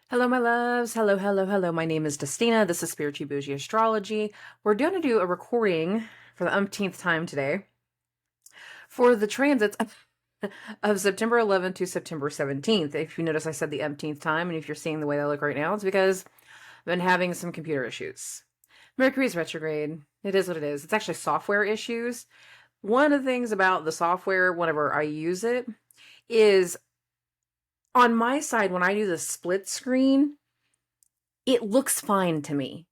Hello, my loves. Hello, hello, hello. My name is Destina. This is Spiritually Bougie Astrology. We're going to do a recording for the umpteenth time today for the transits of September 11th to September 17th. If you notice, I said the umpteenth time, and if you're seeing the way I look right now, it's because I've been having some computer issues. Mercury's retrograde. It is what it is. It's actually software issues. One of the things about the software, whenever I use it, is on my side, when I do the split screen, it looks fine to me.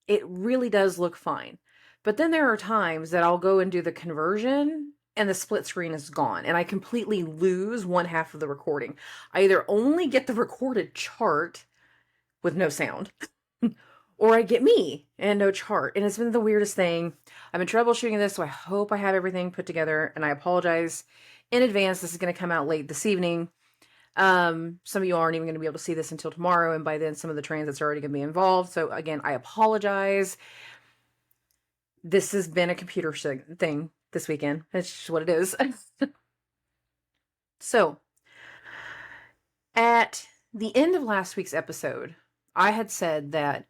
It really does look fine. But then there are times that I'll go and do the conversion and the split screen is gone and I completely lose one half of the recording. I either only get the recorded chart with no sound or I get me and no chart. And it's been the weirdest thing. I've been troubleshooting this, so I hope I have everything put together, and I apologize in advance. This is going to come out late this evening. Some of you aren't even going to be able to see this until tomorrow, and by then some of the transits are already going to be involved. So again, I apologize. This has been a computer thing this weekend. It's just what it is. So, at the end of last week's episode, I had said that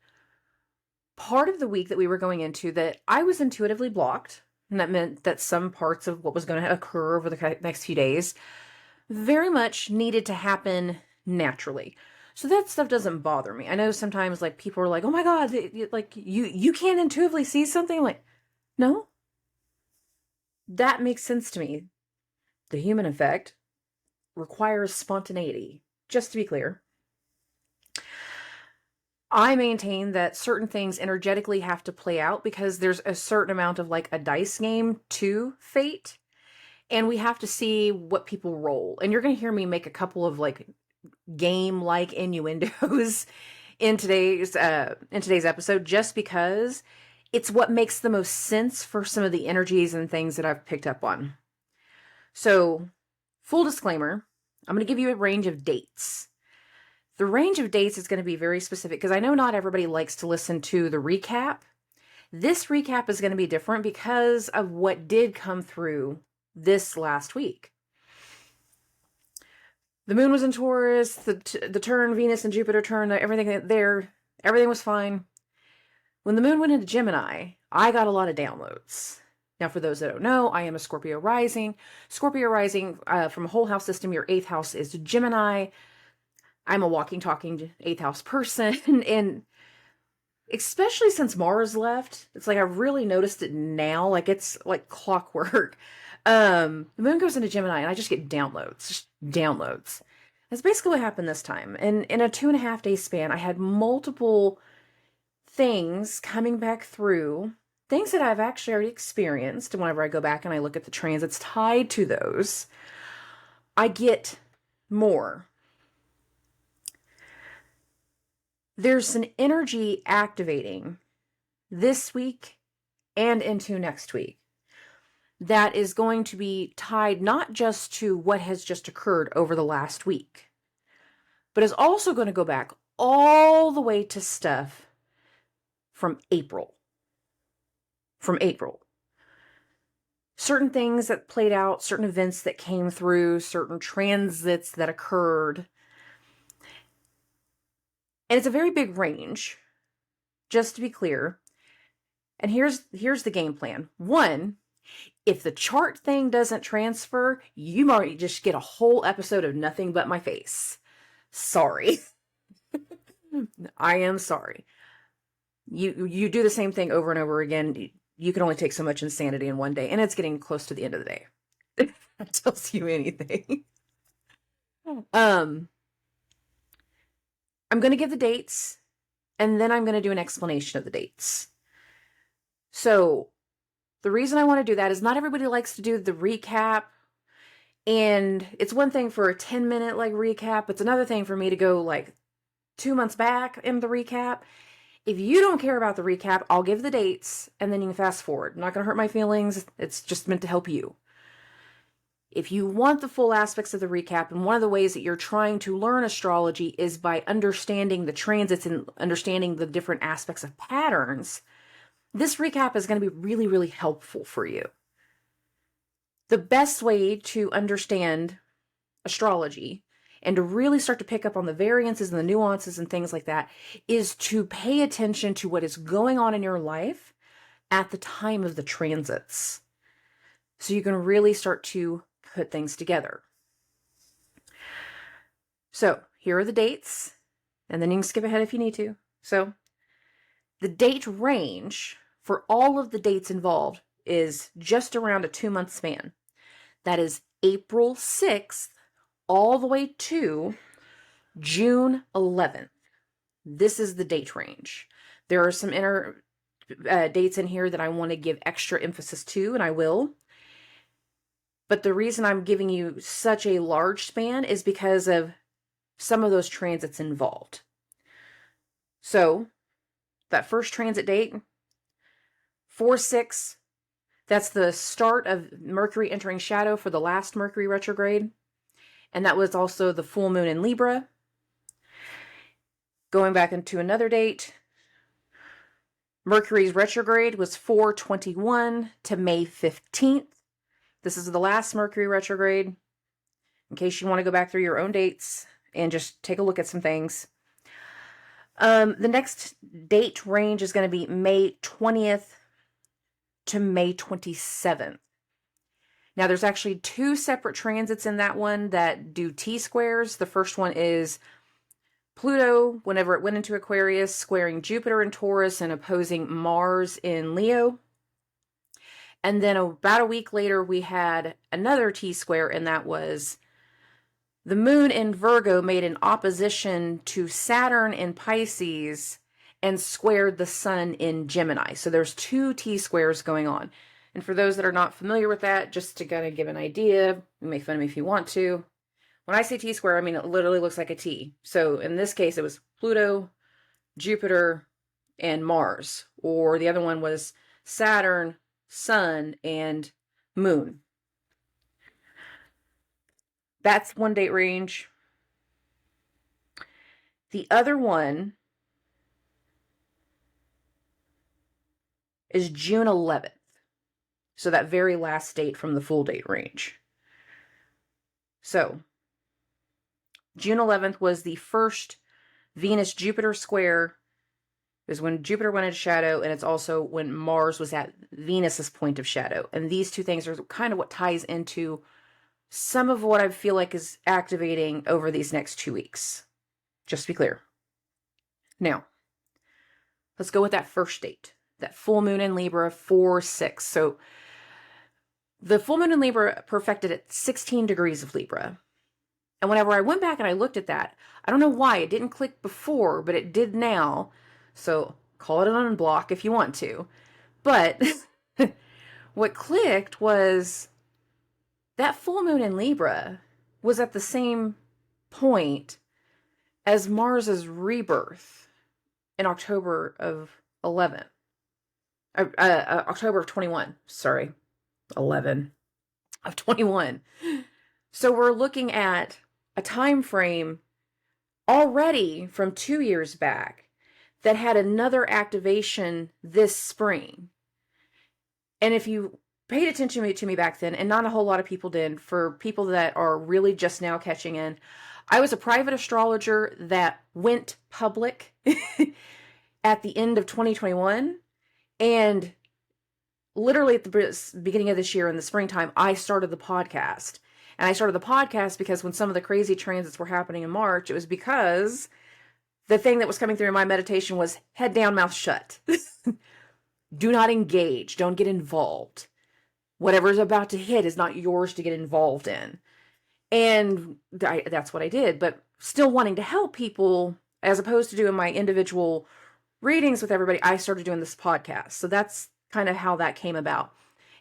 part of the week that we were going into that I was intuitively blocked, and that meant that some parts of what was going to occur over the next few days very much needed to happen naturally. So that stuff doesn't bother me. I know sometimes like people are like, "Oh my God, like you can't intuitively see something." I'm like, no, that makes sense to me. The human effect requires spontaneity. Just to be clear, I maintain that certain things energetically have to play out because there's a certain amount of like a dice game to fate. And we have to see what people roll. And you're going to hear me make a couple of like game-like innuendos in today's episode, just because it's what makes the most sense for some of the energies and things that I've picked up on. So, full disclaimer, I'm going to give you a range of dates. The range of dates is going to be very specific because I know not everybody likes to listen to the recap. This recap is going to be different because of what did come through this last week. The moon was in Taurus, the turn, Venus and Jupiter turn, everything was fine. When the moon went into Gemini, I got a lot of downloads. Now, for those that don't know, I am a Scorpio rising. Scorpio rising, from a whole house system, your 8th house is Gemini. I'm a walking, talking 8th house person, and especially since Mars left, it's like I've really noticed it now, like it's like clockwork. The moon goes into Gemini and I just get downloads. That's basically what happened this time. And in a 2.5 day span, I had multiple things coming back through, things that I've actually already experienced. And whenever I go back and I look at the transits tied to those, I get more. There's an energy activating this week and into next week that is going to be tied not just to what has just occurred over the last week, but is also going to go back all the way to stuff from April. Certain things that played out, certain events that came through, certain transits that occurred. And it's a very big range, just to be clear. And here's the game plan. One, if the chart thing doesn't transfer, you might just get a whole episode of nothing but my face. Sorry. I am sorry. You do the same thing over and over again. You can only take so much insanity in one day, and it's getting close to the end of the day. That tells you anything. I'm going to give the dates, and then I'm going to do an explanation of the dates. So, the reason I want to do that is not everybody likes to do the recap, and it's one thing for a 10-minute like recap. It's another thing for me to go like 2 months back in the recap. If you don't care about the recap, I'll give the dates, and then you can fast forward. I'm not going to hurt my feelings. It's just meant to help you. If you want the full aspects of the recap, and one of the ways that you're trying to learn astrology is by understanding the transits and understanding the different aspects of patterns, this recap is going to be really, really helpful for you. The best way to understand astrology and to really start to pick up on the variances and the nuances and things like that is to pay attention to what is going on in your life at the time of the transits. So you can really start to put things together. So here are the dates, and then you can skip ahead if you need to. So the date range for all of the dates involved is just around a 2-month span. That is April 6th all the way to June 11th. This is the date range. There are some inner dates in here that I want to give extra emphasis to, and I will. But the reason I'm giving you such a large span is because of some of those transits involved. So that first transit date, 4/6, that's the start of Mercury entering shadow for the last Mercury retrograde. And that was also the full moon in Libra. Going back into another date, Mercury's retrograde was 4/21 to May 15th. This is the last Mercury retrograde, in case you want to go back through your own dates and just take a look at some things. The next date range is going to be May 20th to May 27th. Now, there's actually 2 separate transits in that one that do T-squares. The first one is Pluto, whenever it went into Aquarius, squaring Jupiter in Taurus and opposing Mars in Leo. And then about a week later, we had another T-square, and that was the moon in Virgo made an opposition to Saturn in Pisces and squared the sun in Gemini. So there's 2 T-squares going on. And for those that are not familiar with that, just to kind of give an idea, you make fun of me if you want to. When I say T-square, I mean it literally looks like a T. So in this case, it was Pluto, Jupiter, and Mars. Or the other one was Saturn, Sun, and Moon. That's one date range. The other one is June 11th. So that very last date from the full date range. So June 11th was the first Venus-Jupiter square. It was when Jupiter went into shadow, and it's also when Mars was at Venus's point of shadow. And these 2 things are kind of what ties into some of what I feel like is activating over these next 2 weeks. Just to be clear. Now, let's go with that first date. That full moon in Libra, 4/6. So the full moon in Libra perfected at 16 degrees of Libra. And whenever I went back and I looked at that, I don't know why it didn't click before, but it did now. So call it an unblock if you want to. But what clicked was that full moon in Libra was at the same point as Mars's rebirth in October of 11. October of 21. Sorry. 11 of 21. So we're looking at a time frame already from 2 years back that had another activation this spring. And if you paid attention to me back then, and not a whole lot of people did, for people that are really just now catching in, I was a private astrologer that went public at the end of 2021. And literally at the beginning of this year in the springtime, I started the podcast. And I started the podcast because when some of the crazy transits were happening in March, it was because the thing that was coming through in my meditation was head down, mouth shut. Do not engage. Don't get involved. Whatever's about to hit is not yours to get involved in. And that's what I did. But still wanting to help people, as opposed to doing my individual readings with everybody, I started doing this podcast. So that's kind of how that came about.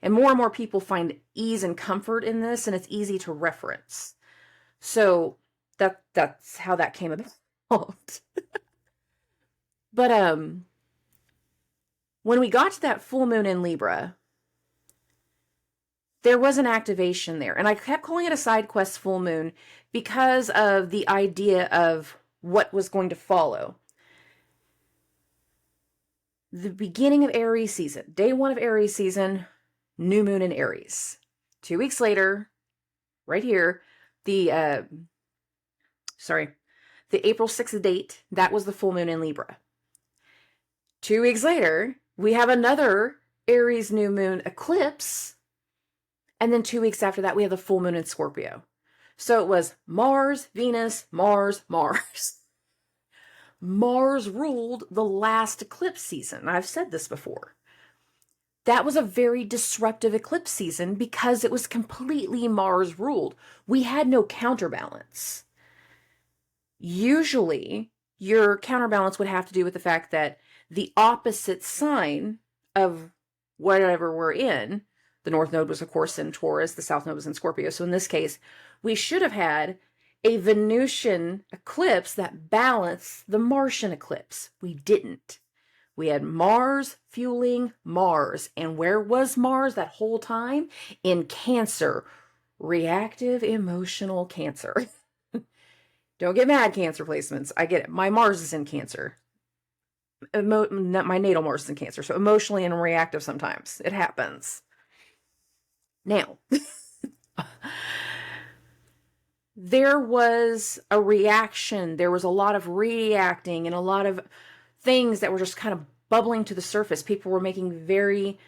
And more people find ease and comfort in this, and it's easy to reference. So that's how that came about. But when we got to that full moon in Libra, there was an activation there. And I kept calling it a side quest full moon because of the idea of what was going to follow. The beginning of Aries season, day 1 of Aries season, new moon in Aries. 2 weeks later, right here, the the April 6th date, that was the full moon in Libra. 2 weeks later, we have another Aries new moon eclipse. And then 2 weeks after that, we have the full moon in Scorpio. So it was Mars, Venus, Mars, Mars. Mars ruled the last eclipse season. I've said this before. That was a very disruptive eclipse season because it was completely Mars ruled. We had no counterbalance. Usually, your counterbalance would have to do with the fact that the opposite sign of whatever we're in, the North Node was, of course, in Taurus, the South Node was in Scorpio. So in this case, we should have had a Venusian eclipse that balanced the Martian eclipse. We didn't. We had Mars fueling Mars. And where was Mars that whole time? In Cancer. Reactive emotional Cancer. Don't get mad, Cancer placements. I get it. My Mars is in Cancer. My natal Mars is in Cancer. So emotionally and reactive sometimes. It happens. Now, there was a reaction. There was a lot of reacting and a lot of things that were just kind of bubbling to the surface. People were making very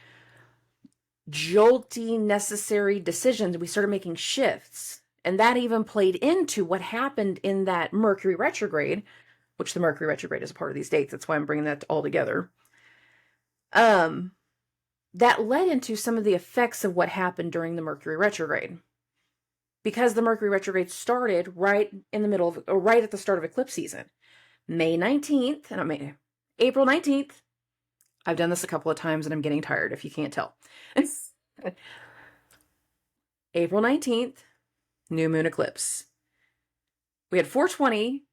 jolty, necessary decisions. We started making shifts. And that even played into what happened in that Mercury retrograde, which the Mercury retrograde is a part of these dates. That's why I'm bringing that all together. That led into some of the effects of what happened during the Mercury retrograde. Because the Mercury retrograde started right in the middle of, or right at the start of eclipse season. May 19th, and I mean, April 19th. I've done this a couple of times and I'm getting tired if you can't tell. April 19th, new moon eclipse. We had 420,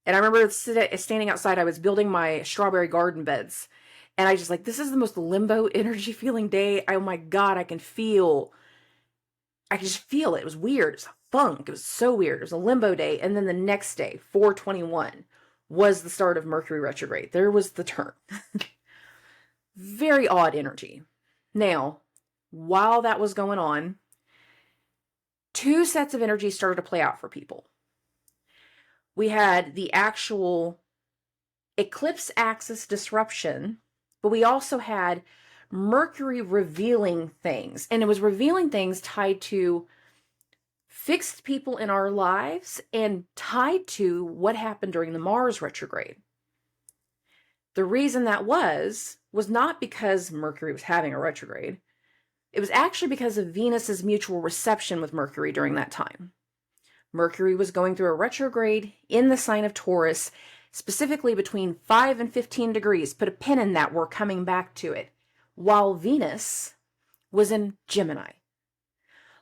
and I remember standing outside. I was building my strawberry garden beds, and I just like, this is the most limbo energy feeling day. Oh my God, I can just feel it. It was weird. It was a funk. It was so weird. It was a limbo day. And then the next day, 421, was the start of Mercury retrograde. There was the turn. Very odd energy. Now, while that was going on, 2 sets of energy started to play out for people. We had the actual eclipse axis disruption, but we also had Mercury revealing things. And it was revealing things tied to fixed people in our lives and tied to what happened during the Mars retrograde. The reason that was not because Mercury was having a retrograde. It was actually because of Venus's mutual reception with Mercury during that time. Mercury was going through a retrograde in the sign of Taurus, specifically between 5 and 15 degrees. Put a pin in that. We're coming back to it. While Venus was in Gemini.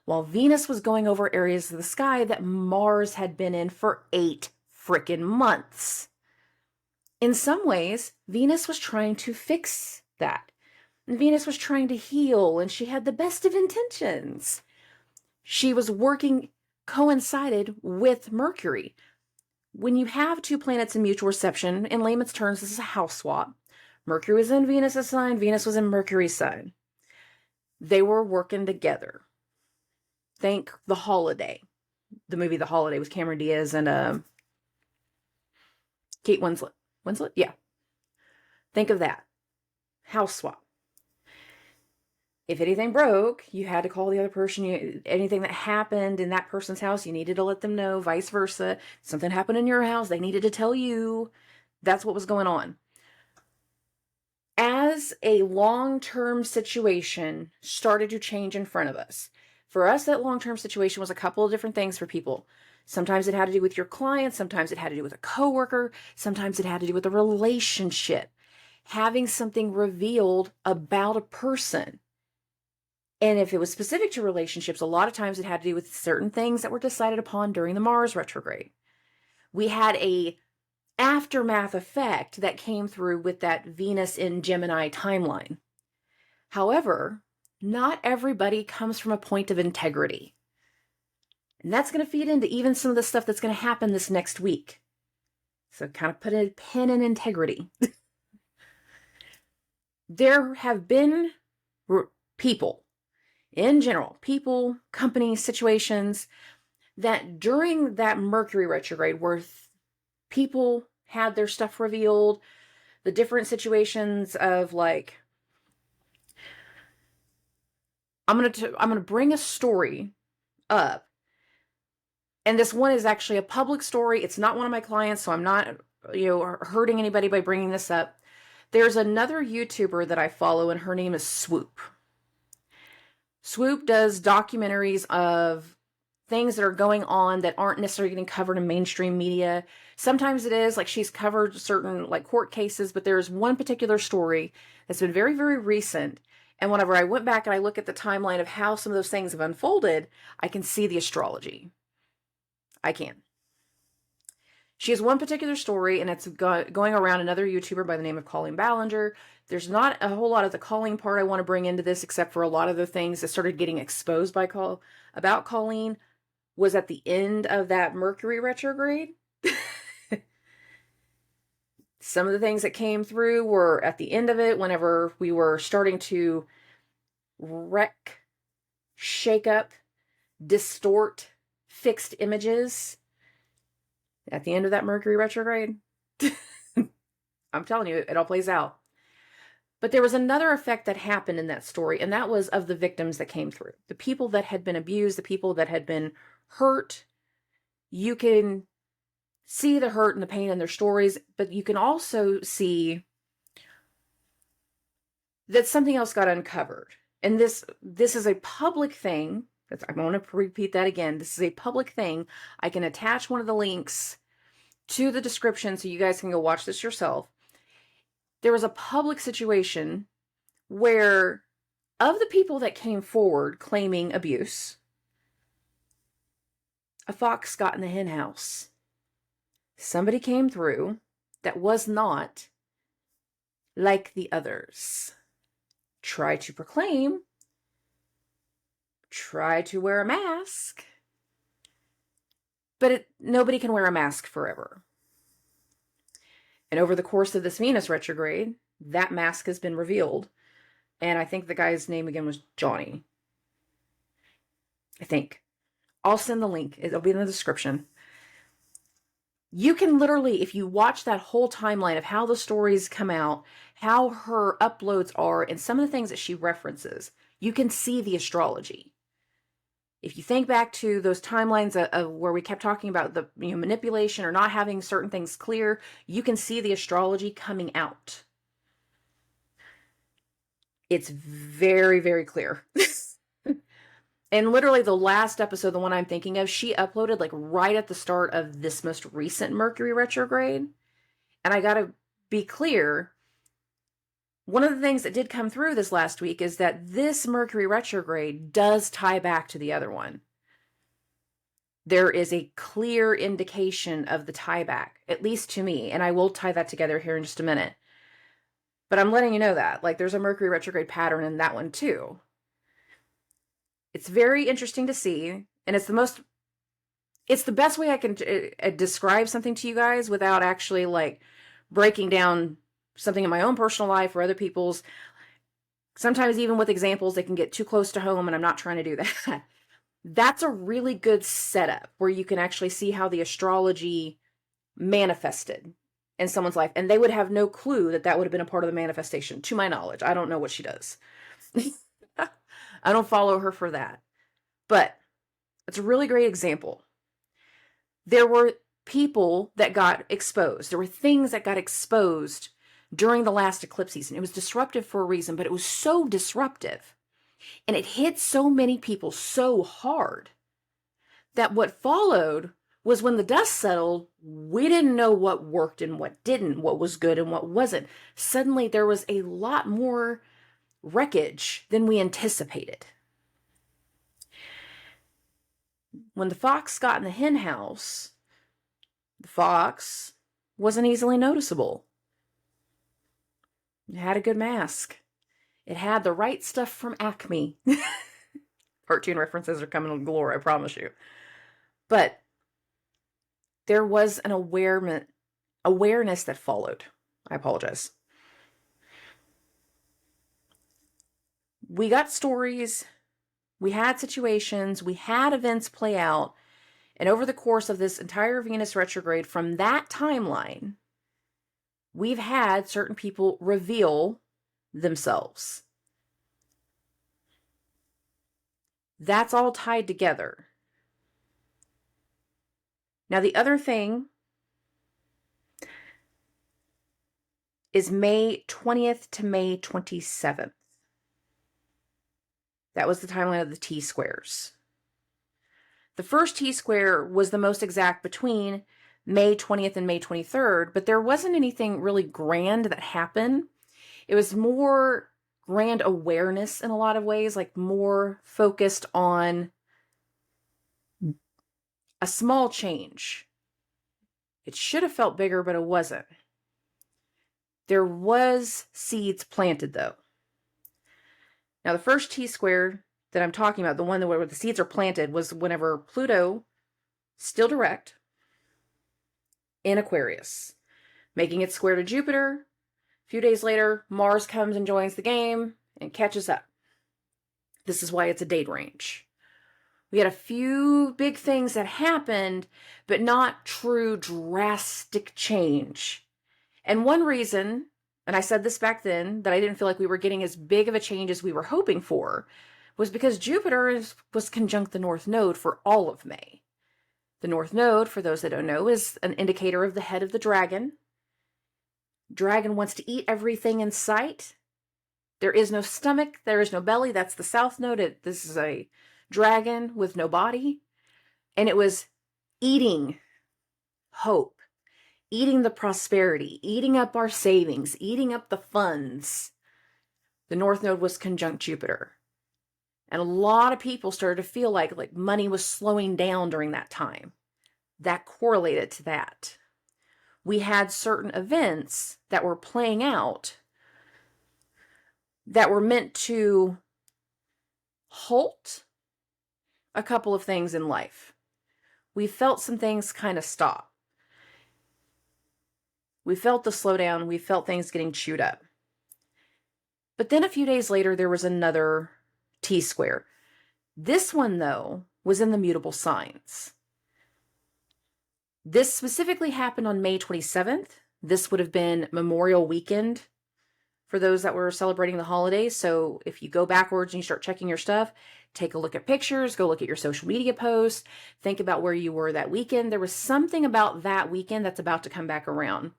While Venus was going over areas of the sky that Mars had been in for 8 frickin' months. In some ways, Venus was trying to fix that. And Venus was trying to heal, and she had the best of intentions. She was working coincided with Mercury. When you have 2 planets in mutual reception, in layman's terms, this is a house swap. Mercury was in Venus's sign, Venus was in Mercury's sign. They were working together. Think The Holiday. The movie The Holiday with Cameron Diaz and Kate Winslet. Winslet? Yeah. Think of that. House swap. If anything broke, you had to call the other person. Anything that happened in that person's house, you needed to let them know, vice versa. Something happened in your house, they needed to tell you. That's what was going on. As a long-term situation started to change in front of us, for us, that long-term situation was a couple of different things for people. Sometimes it had to do with your client. Sometimes it had to do with a coworker. Sometimes it had to do with a relationship. Having something revealed about a person. And if it was specific to relationships, a lot of times it had to do with certain things that were decided upon during the Mars retrograde. We had a aftermath effect that came through with that Venus in Gemini timeline. However, not everybody comes from a point of integrity. And that's going to feed into even some of the stuff that's going to happen this next week. So kind of put a pin in integrity. There have been people, in general, people, companies, situations that during that Mercury retrograde where people had their stuff revealed, the different situations of like, I'm gonna bring a story up, and this one is actually a public story. It's not one of my clients, so I'm not hurting anybody by bringing this up. There's another YouTuber that I follow, and her name is Swoop. Swoop does documentaries of things that are going on that aren't necessarily getting covered in mainstream media. Sometimes it is, like she's covered certain like court cases, but there's one particular story that's been very, very recent. And whenever I went back and I look at the timeline of how some of those things have unfolded, I can see the astrology. I can. She has one particular story, and it's going around another YouTuber by the name of Colleen Ballinger. There's not a whole lot of the Colleen part I want to bring into this, except for a lot of the things that started getting exposed by about Colleen was at the end of that Mercury retrograde. Some of the things that came through were at the end of it, whenever we were starting to wreck, shake up, distort fixed images. At the end of that Mercury retrograde. I'm telling you, it all plays out. But there was another effect that happened in that story, and that was of the victims that came through. The people that had been abused, the people that had been hurt. You can see the hurt and the pain in their stories, but you can also see that something else got uncovered. And this is a public thing. I want to repeat that again. This is a public thing. I can attach one of the links to the description so you guys can go watch this yourself. There was a public situation where, of the people that came forward claiming abuse, a fox got in the hen house. Somebody came through that was not like the others. Try to proclaim, try to wear a mask, but nobody can wear a mask forever. And over the course of this Venus retrograde, that mask has been revealed. And I think the guy's name again was Johnny. I think. I'll send the link. It'll be in the description. You can literally, if you watch that whole timeline of how the stories come out, how her uploads are, and some of the things that she references, you can see the astrology. If you think back to those timelines of where we kept talking about the manipulation or not having certain things clear, you can see the astrology coming out. It's very, very clear. And literally the last episode, the one I'm thinking of, she uploaded like right at the start of this most recent Mercury retrograde. And I gotta be clear, one of the things that did come through this last week is that this Mercury retrograde does tie back to the other one. There is a clear indication of the tie back, at least to me, and I will tie that together here in just a minute. But I'm letting you know that, like, there's a Mercury retrograde pattern in that one too. It's very interesting to see, and it's the best way I can describe something to you guys without actually like breaking down something in my own personal life or other people's. Sometimes even with examples, they can get too close to home, and I'm not trying to do that. That's a really good setup where you can actually see how the astrology manifested in someone's life, and they would have no clue that that would have been a part of the manifestation, to my knowledge. I don't know what she does. I don't follow her for that. But it's a really great example. There were people that got exposed. There were things that got exposed during the last eclipse season. It was disruptive for a reason, but it was so disruptive. And it hit so many people so hard that what followed was when the dust settled, we didn't know what worked and what didn't, what was good and what wasn't. Suddenly there was a lot more wreckage than we anticipated. When the fox got in the hen house, the fox wasn't easily noticeable. It had a good mask. It had the right stuff from Acme. Cartoon references are coming in galore, I promise you. But there was an awareness that followed. I apologize. We got stories, we had situations, we had events play out, And over the course of this entire Venus retrograde, from that timeline, we've had certain people reveal themselves. That's all tied together. Now, the other thing is May 20th to May 27th. That was the timeline of the T-squares. The first T-square was the most exact between May 20th and May 23rd, but there wasn't anything really grand that happened. It was more grand awareness in a lot of ways, like more focused on a small change. It should have felt bigger, but it wasn't. There was seeds planted, though. Now, the first T-square that I'm talking about, the one where the seeds are planted, was whenever Pluto, still direct, in Aquarius, making its square to Jupiter. A few days later, Mars comes and joins the game and catches up. This is why it's a date range. We had a few big things that happened, but not true drastic change. And one reason, and I said this back then, that I didn't feel like we were getting as big of a change as we were hoping for, was because Jupiter was conjunct the North Node for all of May. The North Node, for those that don't know, is an indicator of the head of the dragon. Dragon wants to eat everything in sight. There is no stomach, there is no belly. That's the South Node. This is a dragon with no body. And it was eating hope, eating the prosperity, eating up our savings, eating up the funds. The North Node was conjunct Jupiter. And a lot of people started to feel like money was slowing down during that time. That correlated to that. We had certain events that were playing out that were meant to halt a couple of things in life. We felt some things kind of stop. We felt the slowdown. We felt things getting chewed up. But then a few days later, there was another T-square. This one, though, was in the mutable signs. This specifically happened on May 27th. This would have been Memorial Weekend for those that were celebrating the holidays. So if you go backwards and you start checking your stuff, take a look at pictures, go look at your social media posts, think about where you were that weekend. There was something about that weekend that's about to come back around.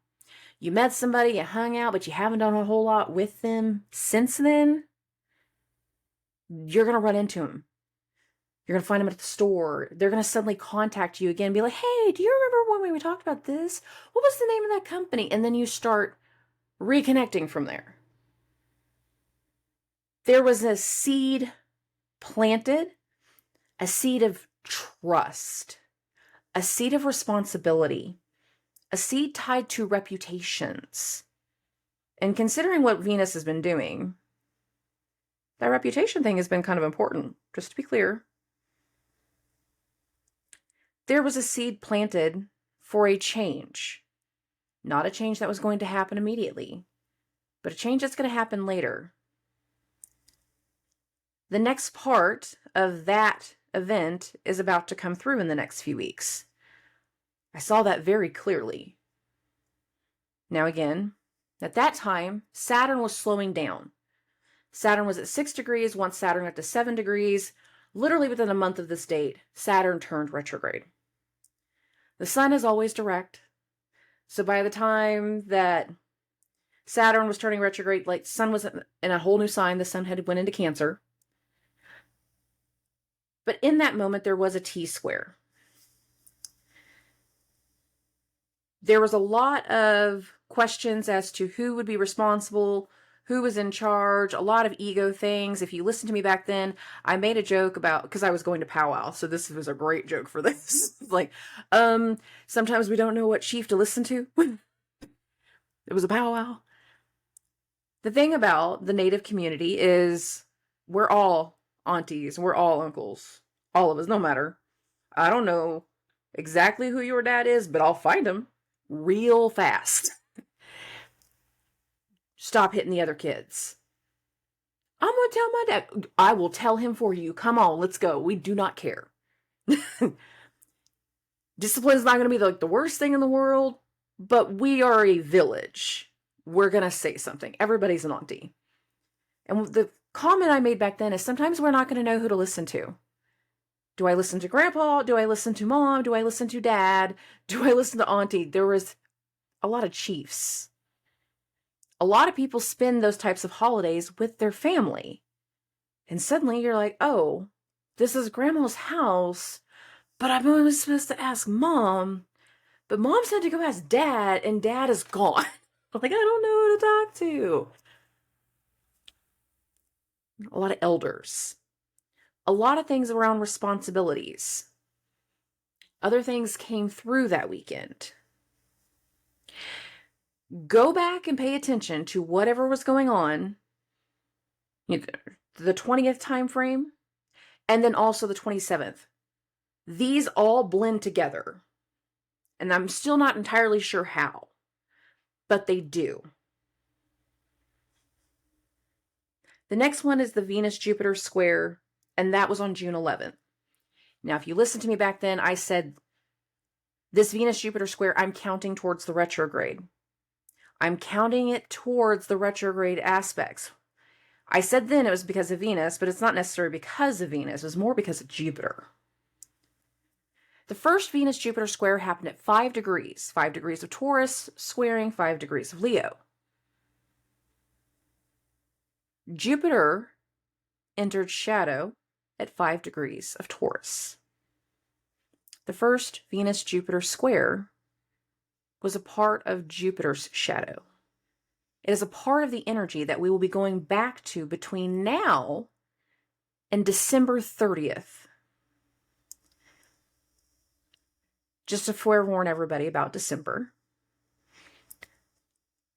You met somebody, you hung out, but you haven't done a whole lot with them since then. You're going to run into them. You're going to find them at the store. They're going to suddenly contact you again and be like, hey, do you remember when we talked about this? What was the name of that company? And then you start reconnecting from there. There was a seed planted, a seed of trust, a seed of responsibility, a seed tied to reputations. And considering what Venus has been doing, that reputation thing has been kind of important, just to be clear. There was a seed planted for a change. Not a change that was going to happen immediately, but a change that's going to happen later. The next part of that event is about to come through in the next few weeks. I saw that very clearly. Now again, at that time, Saturn was slowing down. Saturn was at 6 degrees. Once Saturn got to 7 degrees, literally within a month of this date, Saturn turned retrograde. The sun is always direct. So by the time that Saturn was turning retrograde, the sun was in a whole new sign. The sun had went into Cancer. But in that moment, there was a T-square. There was a lot of questions as to who would be responsible, who was in charge, a lot of ego things. If you listened to me back then, I made a joke about, because I was going to powwow, so this was a great joke for this. Sometimes we don't know what chief to listen to. It was a powwow. The thing about the Native community is we're all aunties, we're all uncles. All of us, no matter. I don't know exactly who your dad is, but I'll find him real fast. Stop hitting the other kids. I'm going to tell my dad. I will tell him for you. Come on, let's go. We do not care. Discipline is not going to be like the worst thing in the world, but we are a village. We're going to say something. Everybody's an auntie. And the comment I made back then is sometimes we're not going to know who to listen to. Do I listen to grandpa? Do I listen to mom? Do I listen to dad? Do I listen to auntie? There was a lot of chiefs. A lot of people spend those types of holidays with their family. And suddenly you're like, oh, this is grandma's house, but I'm only supposed to ask mom. But mom said to go ask dad, and dad is gone. Like, I don't know who to talk to. A lot of elders. A lot of things around responsibilities. Other things came through that weekend. Go back and pay attention to whatever was going on, the 20th time frame, and then also the 27th. These all blend together. And I'm still not entirely sure how, but they do. The next one is the Venus-Jupiter square, and that was on June 11th. Now, if you listened to me back then, I said this Venus-Jupiter square, I'm counting towards the retrograde. I'm counting it towards the retrograde aspects. I said then it was because of Venus, but it's not necessarily because of Venus. It was more because of Jupiter. The first Venus-Jupiter square happened at 5 degrees. 5 degrees of Taurus, squaring 5 degrees of Leo. Jupiter entered shadow at 5 degrees of Taurus. The first Venus-Jupiter square was a part of Jupiter's shadow. It is a part of the energy that we will be going back to between now and December 30th. Just to forewarn everybody about December.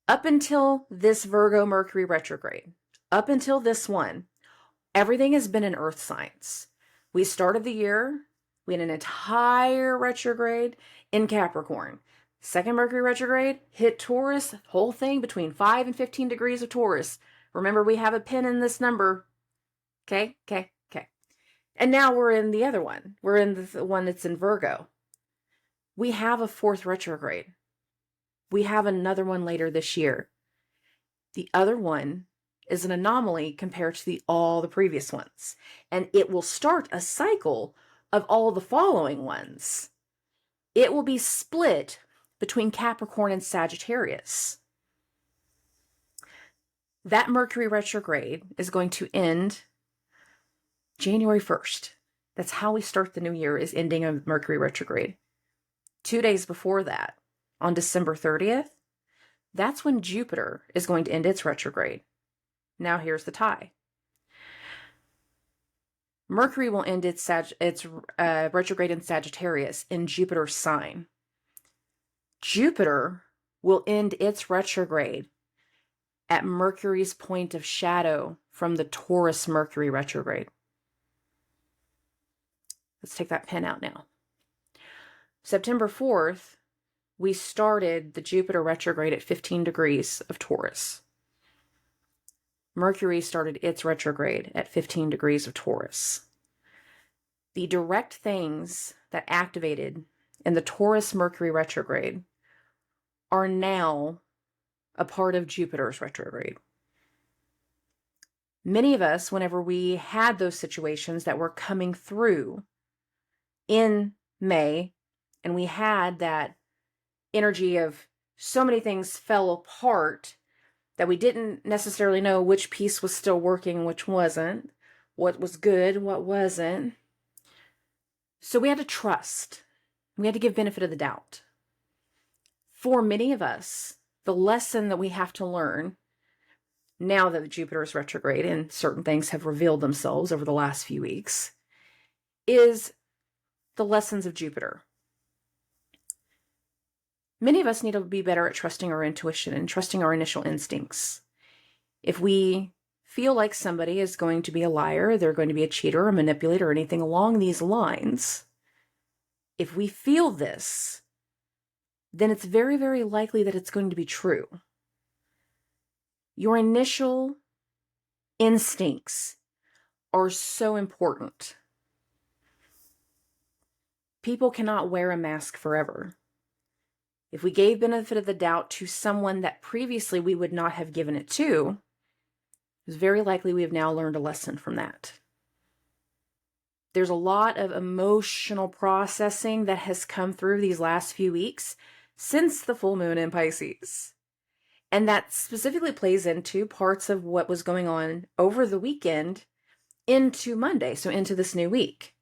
Up until this Virgo Mercury retrograde, up until this one, everything has been in earth signs. We started the year, we had an entire retrograde in Capricorn. Second Mercury retrograde hit Taurus, whole thing between 5 and 15 degrees of Taurus. Remember, we have a pin in this number. Okay. And now we're in the other one. We're in the one that's in Virgo. We have a fourth retrograde. We have another one later this year. The other one is an anomaly compared to all the previous ones. And it will start a cycle of all the following ones. It will be split between Capricorn and Sagittarius. That Mercury retrograde is going to end January 1st. That's how we start the new year, is ending a Mercury retrograde. 2 days before that, on December 30th, that's when Jupiter is going to end its retrograde. Now here's the tie. Mercury will end its retrograde in Sagittarius in Jupiter's sign. Jupiter will end its retrograde at Mercury's point of shadow from the Taurus Mercury retrograde. Let's take that pen out now. September 4th, we started the Jupiter retrograde at 15 degrees of Taurus. Mercury started its retrograde at 15 degrees of Taurus. The direct things that activated in the Taurus Mercury retrograde are now a part of Jupiter's retrograde. Many of us, whenever we had those situations that were coming through in May, and we had that energy of so many things fell apart that we didn't necessarily know which piece was still working, which wasn't, what was good, what wasn't. So we had to trust. We had to give benefit of the doubt. For many of us, the lesson that we have to learn now that Jupiter is retrograde and certain things have revealed themselves over the last few weeks is the lessons of Jupiter. Many of us need to be better at trusting our intuition and trusting our initial instincts. If we feel like somebody is going to be a liar, they're going to be a cheater, a manipulator, or anything along these lines, if we feel this, then it's very, very likely that it's going to be true. Your initial instincts are so important. people cannot wear a mask forever. If we gave benefit of the doubt to someone that previously we would not have given it to, it's very likely we have now learned a lesson from that. There's a lot of emotional processing that has come through these last few weeks since the full moon in Pisces. And that specifically plays into parts of what was going on over the weekend into Monday, so into this new week.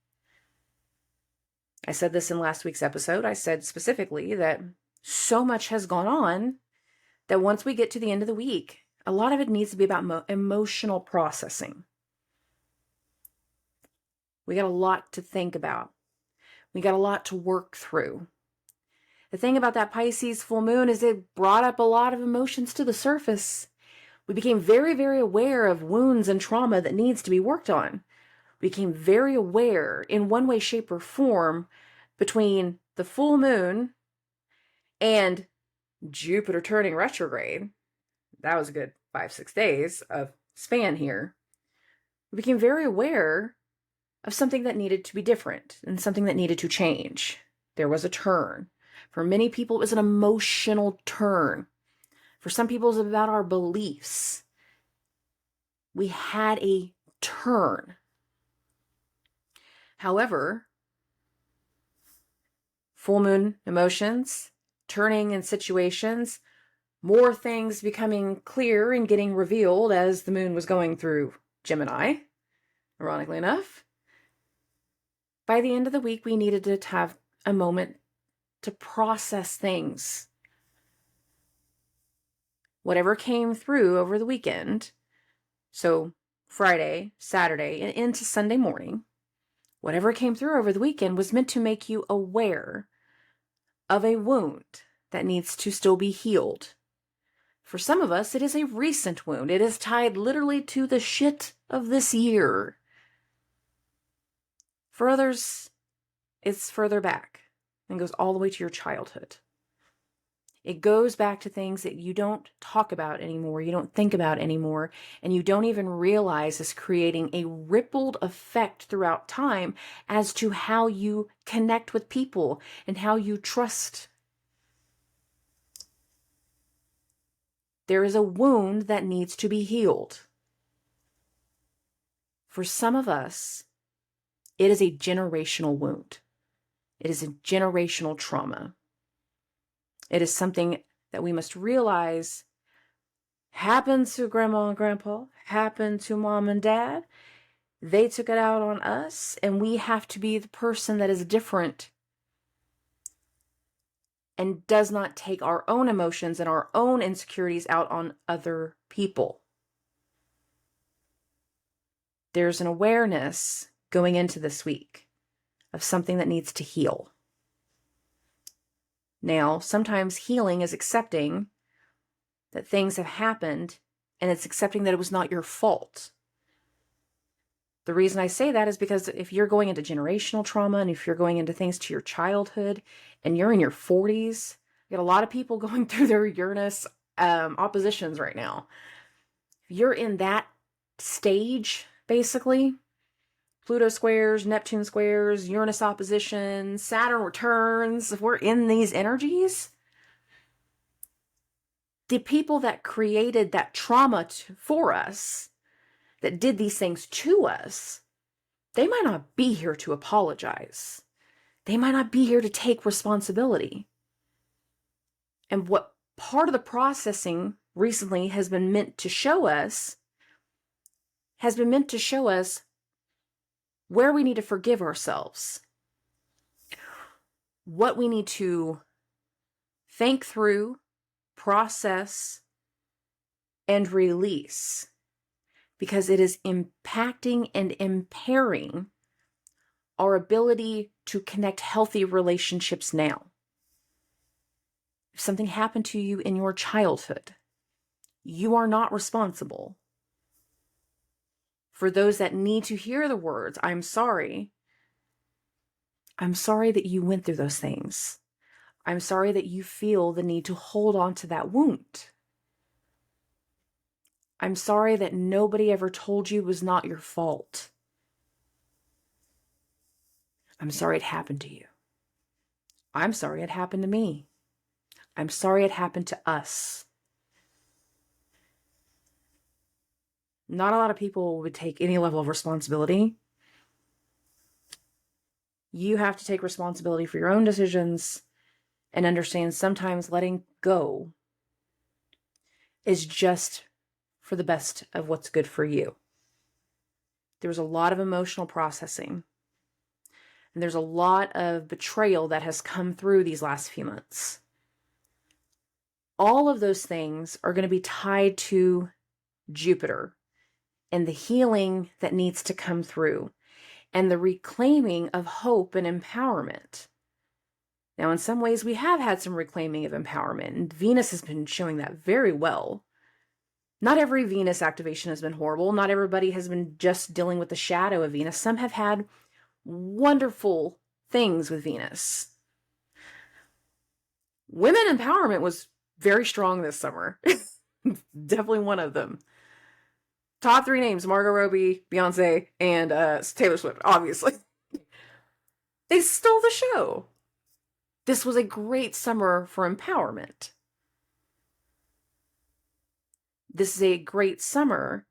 I said this in last week's episode. I said specifically that so much has gone on that once we get to the end of the week, a lot of it needs to be about emotional processing. We got a lot to think about. We got a lot to work through. The thing about that Pisces full moon is it brought up a lot of emotions to the surface. We became very, very aware of wounds and trauma that needs to be worked on. We became very aware in one way, shape, or form between the full moon and Jupiter turning retrograde. That was a good 5-6 days of span here. We became very aware of something that needed to be different and something that needed to change. There was a turn. For many people, it was an emotional turn. For some people, it was about our beliefs. We had a turn. However, full moon emotions, turning in situations, more things becoming clear and getting revealed as the moon was going through Gemini, ironically enough. By the end of the week, we needed to have a moment to process things. Whatever came through over the weekend, so Friday, Saturday, and into Sunday morning, whatever came through over the weekend was meant to make you aware of a wound that needs to still be healed. For some of us, it is a recent wound. It is tied literally to the shit of this year. For others, it's further back and goes all the way to your childhood. It goes back to things that you don't talk about anymore, you don't think about anymore, and you don't even realize is creating a rippled effect throughout time as to how you connect with people and how you trust. There is a wound that needs to be healed. For some of us, it is a generational wound. It is a generational trauma. It is something that we must realize happened to grandma and grandpa, happened to mom and dad. They took it out on us, and we have to be the person that is different and does not take our own emotions and our own insecurities out on other people. There's an awareness going into this week of something that needs to heal. Now, sometimes healing is accepting that things have happened, and it's accepting that it was not your fault. The reason I say that is because if you're going into generational trauma and if you're going into things to your childhood and you're in your 40s, you got a lot of people going through their Uranus oppositions right now. If you're in that stage, basically, Pluto squares, Neptune squares, Uranus oppositions, Saturn returns, if we're in these energies, the people that created that trauma for us, that did these things to us, they might not be here to apologize. They might not be here to take responsibility. And what part of the processing recently has been meant to show us where we need to forgive ourselves, what we need to think through, process, and release, because it is impacting and impairing our ability to connect healthy relationships now. If something happened to you in your childhood, you are not responsible. For those that need to hear the words, I'm sorry that you went through those things. I'm sorry that you feel the need to hold on to that wound. I'm sorry that nobody ever told you it was not your fault. I'm sorry it happened to you. I'm sorry it happened to me. I'm sorry it happened to us. Not a lot of people would take any level of responsibility. You have to take responsibility for your own decisions and understand sometimes letting go is just for the best of what's good for you. There was a lot of emotional processing, and there's a lot of betrayal that has come through these last few months. All of those things are going to be tied to Jupiter and the healing that needs to come through and the reclaiming of hope and empowerment. Now, in some ways, we have had some reclaiming of empowerment, and Venus has been showing that very well. Not every Venus activation has been horrible. Not everybody has been just dealing with the shadow of Venus. Some have had wonderful things with Venus. Women empowerment was very strong this summer. Definitely one of them. Top 3 names: Margot Robbie, Beyonce, and Taylor Swift, obviously. They stole the show. This was a great summer for empowerment. This is a great summer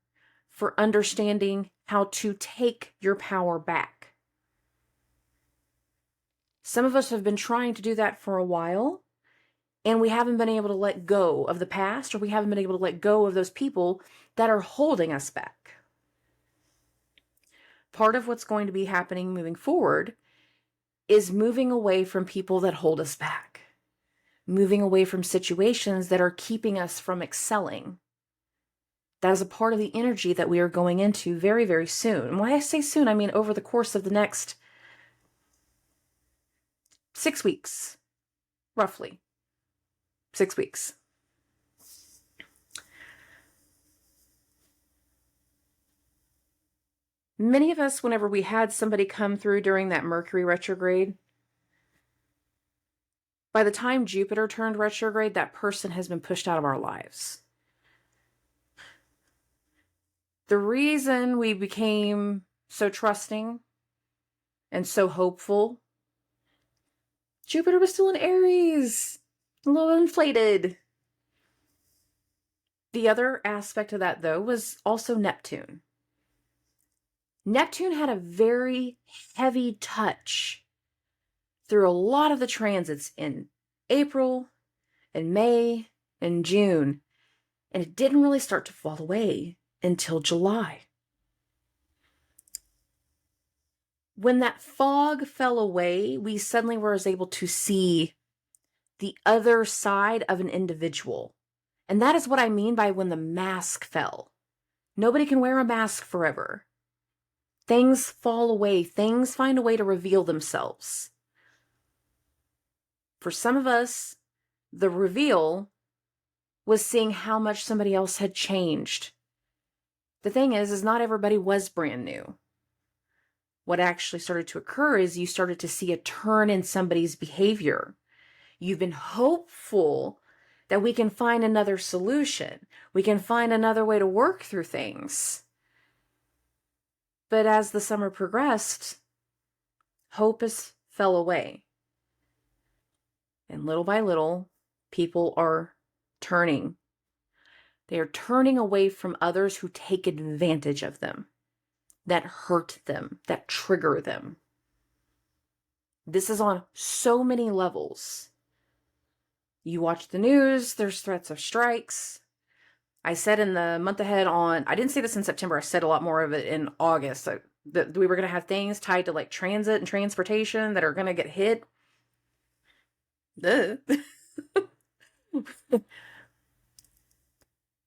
for understanding how to take your power back. Some of us have been trying to do that for a while, and we haven't been able to let go of the past, or we haven't been able to let go of those people that are holding us back. Part of what's going to be happening moving forward is moving away from people that hold us back, moving away from situations that are keeping us from excelling. That is a part of the energy that we are going into very, very soon. And when I say soon, I mean over the course of the next 6 weeks, roughly 6 weeks. Many of us, whenever we had somebody come through during that Mercury retrograde, by the time Jupiter turned retrograde, that person has been pushed out of our lives. The reason we became so trusting and so hopeful, Jupiter was still in Aries, a little inflated. The other aspect of that, though, was also Neptune. Neptune had a very heavy touch through a lot of the transits in April and May and June, and it didn't really start to fall away until July. When that fog fell away, we suddenly were able to see the other side of an individual. And that is what I mean by when the mask fell. Nobody can wear a mask forever. Things fall away. Things find a way to reveal themselves. For some of us, the reveal was seeing how much somebody else had changed. The thing is not everybody was brand new. What actually started to occur is you started to see a turn in somebody's behavior. You've been hopeful that we can find another solution. We can find another way to work through things. But as the summer progressed, hope fell away. And little by little, people are turning. They are turning away from others who take advantage of them, that hurt them, that trigger them. This is on so many levels. You watch the news, there's threats of strikes. I said in the month ahead I didn't say this in September, I said a lot more of it in August, that we were going to have things tied to like transit and transportation that are going to get hit. Duh.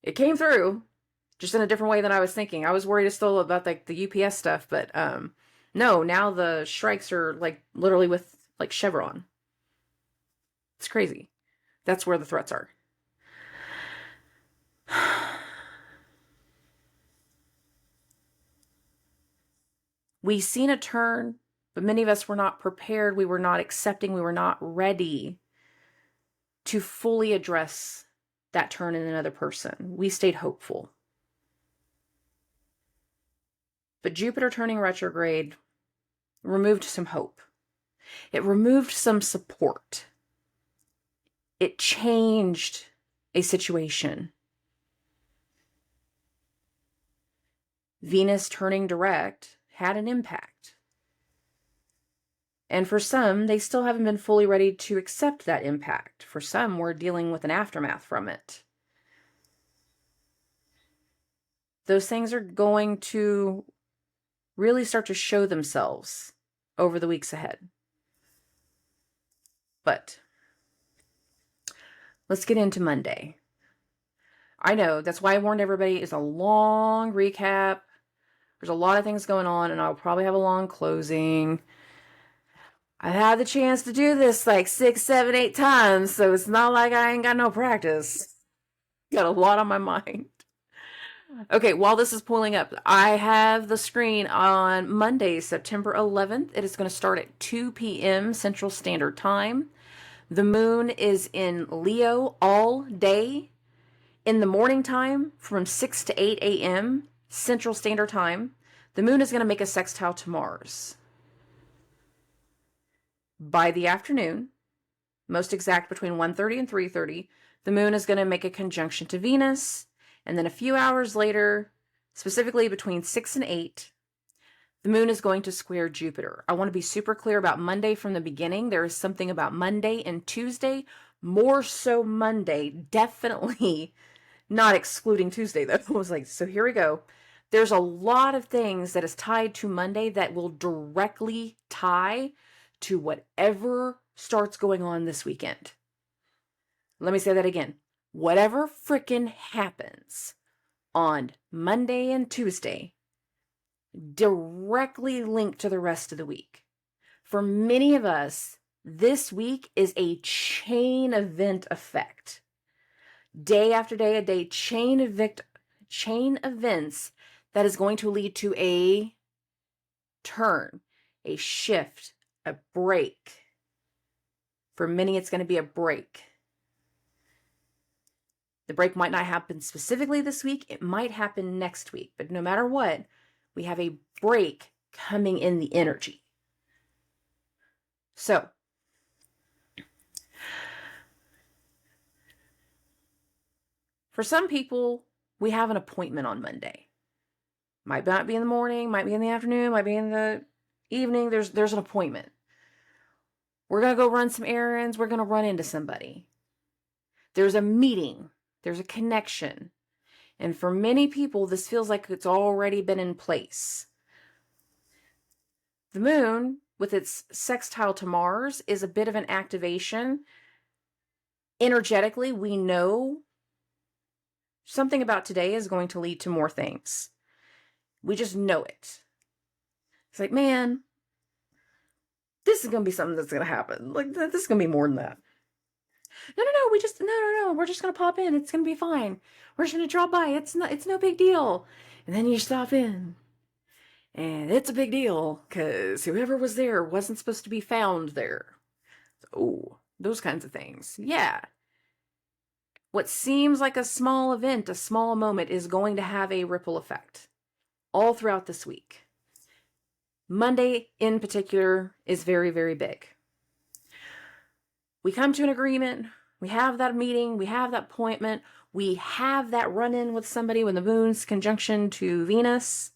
It came through, just in a different way than I was thinking. I was worried still about like the UPS stuff, but no, now the strikes are like literally with like Chevron. It's crazy. That's where the threats are. We've seen a turn, but many of us were not prepared. We were not accepting. We were not ready to fully address that turn in another person. We stayed hopeful. But Jupiter turning retrograde removed some hope. It removed some support. It changed a situation. Venus turning direct had an impact. And for some, they still haven't been fully ready to accept that impact. For some, we're dealing with an aftermath from it. Those things are going to really start to show themselves over the weeks ahead. But let's get into Monday. I know, that's why I warned everybody, it's a long recap. There's a lot of things going on, and I'll probably have a long closing. I've had the chance to do this like 6, 7, 8 times, so it's not like I ain't got no practice. Got a lot on my mind. Okay, while this is pulling up, I have the screen on Monday, September 11th. It is going to start at 2 p.m. Central Standard Time. The moon is in Leo all day. In the morning time, from 6 to 8 a.m. Central Standard Time, the moon is going to make a sextile to Mars. By the afternoon, most exact between 1:30 and 3:30, the moon is going to make a conjunction to Venus. And then a few hours later, specifically between 6 and 8, the moon is going to square Jupiter. I want to be super clear about Monday from the beginning. There is something about Monday and Tuesday, more so Monday, definitely not excluding Tuesday, though. I was like, so here we go. There's a lot of things that is tied to Monday that will directly tie to whatever starts going on this weekend. Let me say that again. Whatever frickin' happens on Monday and Tuesday directly linked to the rest of the week. For many of us, this week is a chain event effect. Day after day, a day, chain events that is going to lead to a turn, a shift, a break. For many, it's going to be a break. The break might not happen specifically this week. It might happen next week. But no matter what, we have a break coming in the energy. So, for some people, we have an appointment on Monday. Might not be in the morning, might be in the afternoon, might be in the evening. There's an appointment. We're going to go run some errands. We're going to run into somebody. There's a meeting. There's a connection. And for many people, this feels like it's already been in place. The moon, with its sextile to Mars, is a bit of an activation. Energetically, we know something about today is going to lead to more things. We just know it. It's like, man, this is going to be something that's going to happen. Like, this is going to be more than that. No, we're just going to pop in. It's going to be fine. We're just going to drop by. It's no big deal. And then you stop in. And it's a big deal because whoever was there wasn't supposed to be found there. Oh, those kinds of things. Yeah. What seems like a small event, a small moment, is going to have a ripple effect all throughout this week. Monday, in particular, is very, very big. We come to an agreement. We have that meeting. We have that appointment. We have that run-in with somebody when the moon's conjunction to Venus.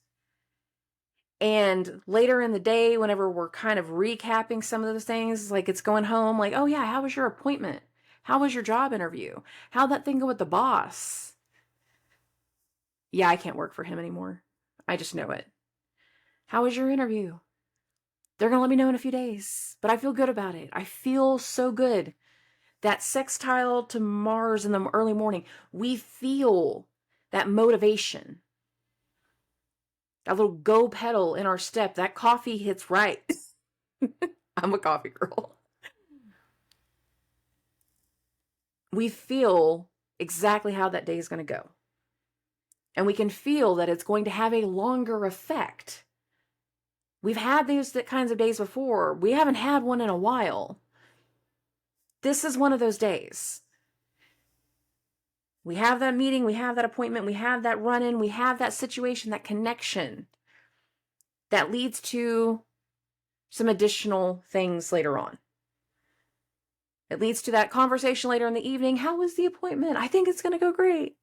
And later in the day, whenever we're kind of recapping some of those things, like it's going home, like, oh yeah, how was your appointment? How was your job interview? How'd that thing go with the boss? Yeah, I can't work for him anymore. I just know it. How was your interview? They're going to let me know in a few days, but I feel good about it. I feel so good. That sextile to Mars in the early morning, we feel that motivation. That little go pedal in our step. That coffee hits right. I'm a coffee girl. We feel exactly how that day is going to go. And we can feel that it's going to have a longer effect. We've had those kinds of days before. We haven't had one in a while. This is one of those days. We have that meeting, we have that appointment, we have that run-in, we have that situation, that connection that leads to some additional things later on. It leads to that conversation later in the evening. How was the appointment? I think it's going to go great.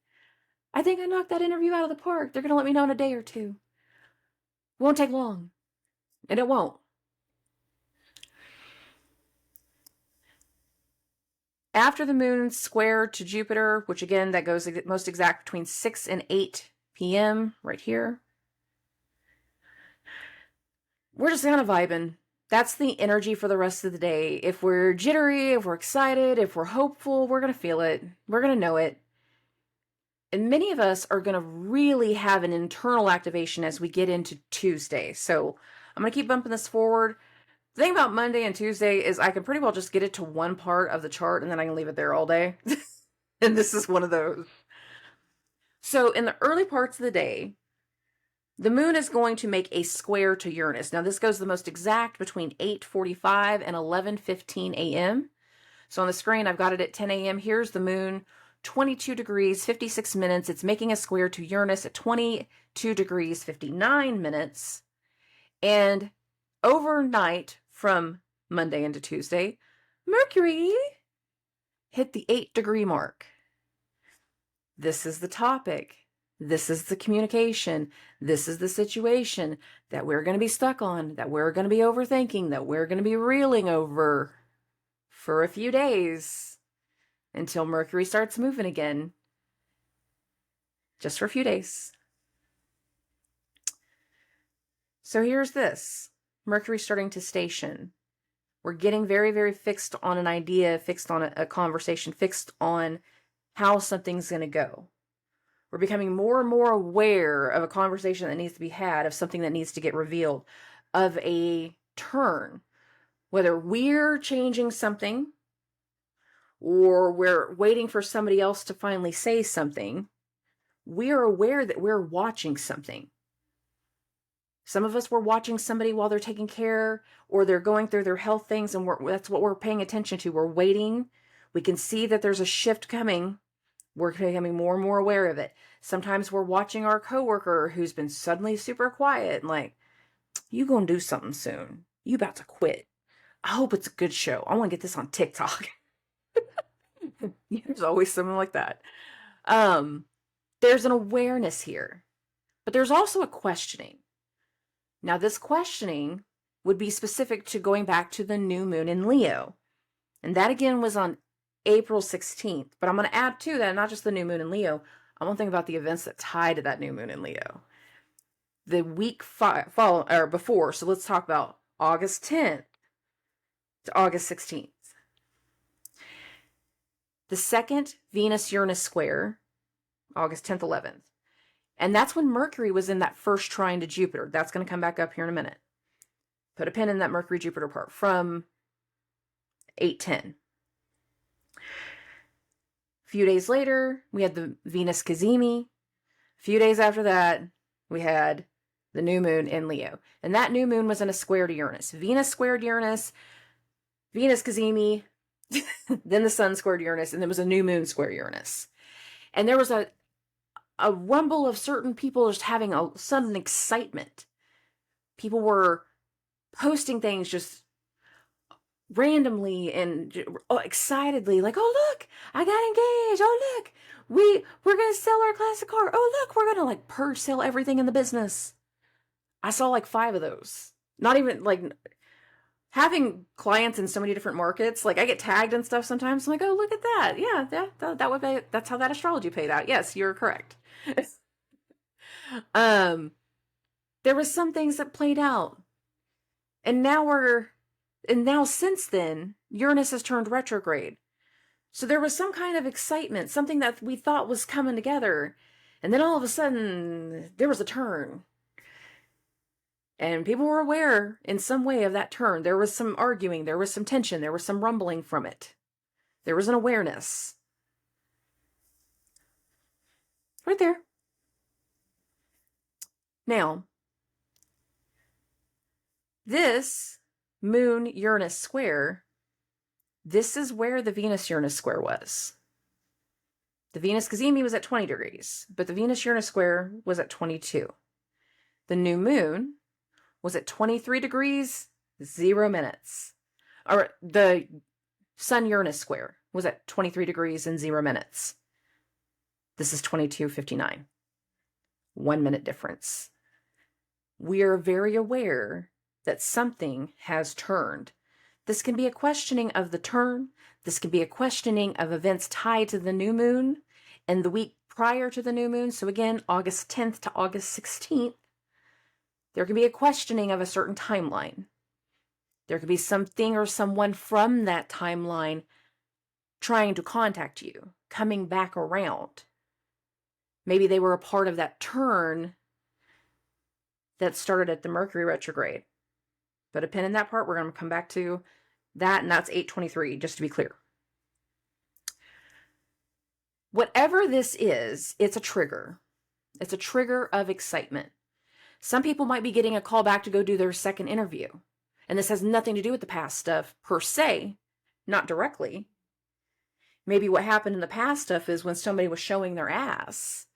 I think I knocked that interview out of the park. They're going to let me know in a day or two. It won't take long. And it won't. After the moon square to Jupiter, which again, that goes most exact between 6 and 8 p.m. right here. We're just kind of vibing. That's the energy for the rest of the day. If we're jittery, if we're excited, if we're hopeful, we're going to feel it. We're going to know it. And many of us are going to really have an internal activation as we get into Tuesday. So I'm going to keep bumping this forward. The thing about Monday and Tuesday is I can pretty well just get it to one part of the chart and then I can leave it there all day. And this is one of those. So in the early parts of the day, the moon is going to make a square to Uranus. Now this goes the most exact between 8:45 and 11:15 a.m. So on the screen, I've got it at 10 a.m. Here's the moon, 22 degrees, 56 minutes. It's making a square to Uranus at 22 degrees, 59 minutes. And overnight from Monday into Tuesday, Mercury hit the 8-degree mark. This is the topic. This is the communication. This is the situation that we're going to be stuck on, that we're going to be overthinking, that we're going to be reeling over for a few days until Mercury starts moving again. Just for a few days. So here's this. Mercury starting to station. We're getting very, very fixed on an idea, fixed on a conversation, fixed on how something's going to go. We're becoming more and more aware of a conversation that needs to be had, of something that needs to get revealed, of a turn. Whether we're changing something or we're waiting for somebody else to finally say something, we're aware that we're watching something. Some of us were watching somebody while they're taking care or they're going through their health things, and that's what we're paying attention to. We're waiting. We can see that there's a shift coming. We're becoming more and more aware of it. Sometimes we're watching our coworker who's been suddenly super quiet and like, you gonna do something soon. You about to quit. I hope it's a good show. I want to get this on TikTok. There's always something like that. There's an awareness here, but there's also a questioning. Now, this questioning would be specific to going back to the new moon in Leo. And that again was on April 16th. But I'm going to add to that, not just the new moon in Leo. I want to think about the events that tie to that new moon in Leo. The week before. So let's talk about August 10th to August 16th. The second Venus-Uranus square, August 10th, 11th. And that's when Mercury was in that first trine to Jupiter. That's going to come back up here in a minute. Put a pin in that Mercury-Jupiter part from 8:10. A few days later, we had the Venus Cazimi. A few days after that, we had the new moon in Leo. And that new moon was in a square to Uranus. Venus squared Uranus, Venus Cazimi, then the sun squared Uranus, and there was a new moon square Uranus. And there was a rumble of certain people just having a sudden excitement. People were posting things just randomly and excitedly, like, oh look, I got engaged. Oh look, we're gonna sell our classic car. Oh look, we're gonna like purge sell everything in the business. I saw like 5 of those. Not even like having clients in so many different markets. Like I get tagged and stuff sometimes. I'm like, oh look at that. Yeah, that would be, that's how that astrology paid out. Yes, you're correct. There was some things that played out, and now since then Uranus has turned retrograde. So there was some kind of excitement, something that we thought was coming together, and then all of a sudden there was a turn, and people were aware in some way of that turn. There was some arguing, there was some tension, there was some rumbling from it. There was an awareness right there. Now, this Moon-Uranus square, this is where the Venus-Uranus square was. The Venus Cazimi was at 20 degrees, but the Venus-Uranus square was at 22. The new moon was at 23 degrees, 0 minutes. Or the Sun-Uranus square was at 23 degrees in 0 minutes. This is 22:59. 1 minute difference. We are very aware that something has turned. This can be a questioning of the turn. This can be a questioning of events tied to the new moon and the week prior to the new moon. So again, August 10th to August 16th, there can be a questioning of a certain timeline. There could be something or someone from that timeline trying to contact you, coming back around. Maybe they were a part of that turn that started at the Mercury retrograde. But a pin in that part, we're going to come back to that, and that's 8:23, just to be clear. Whatever this is, it's a trigger. It's a trigger of excitement. Some people might be getting a call back to go do their second interview. And this has nothing to do with the past stuff per se, not directly. Maybe what happened in the past stuff is when somebody was showing their ass,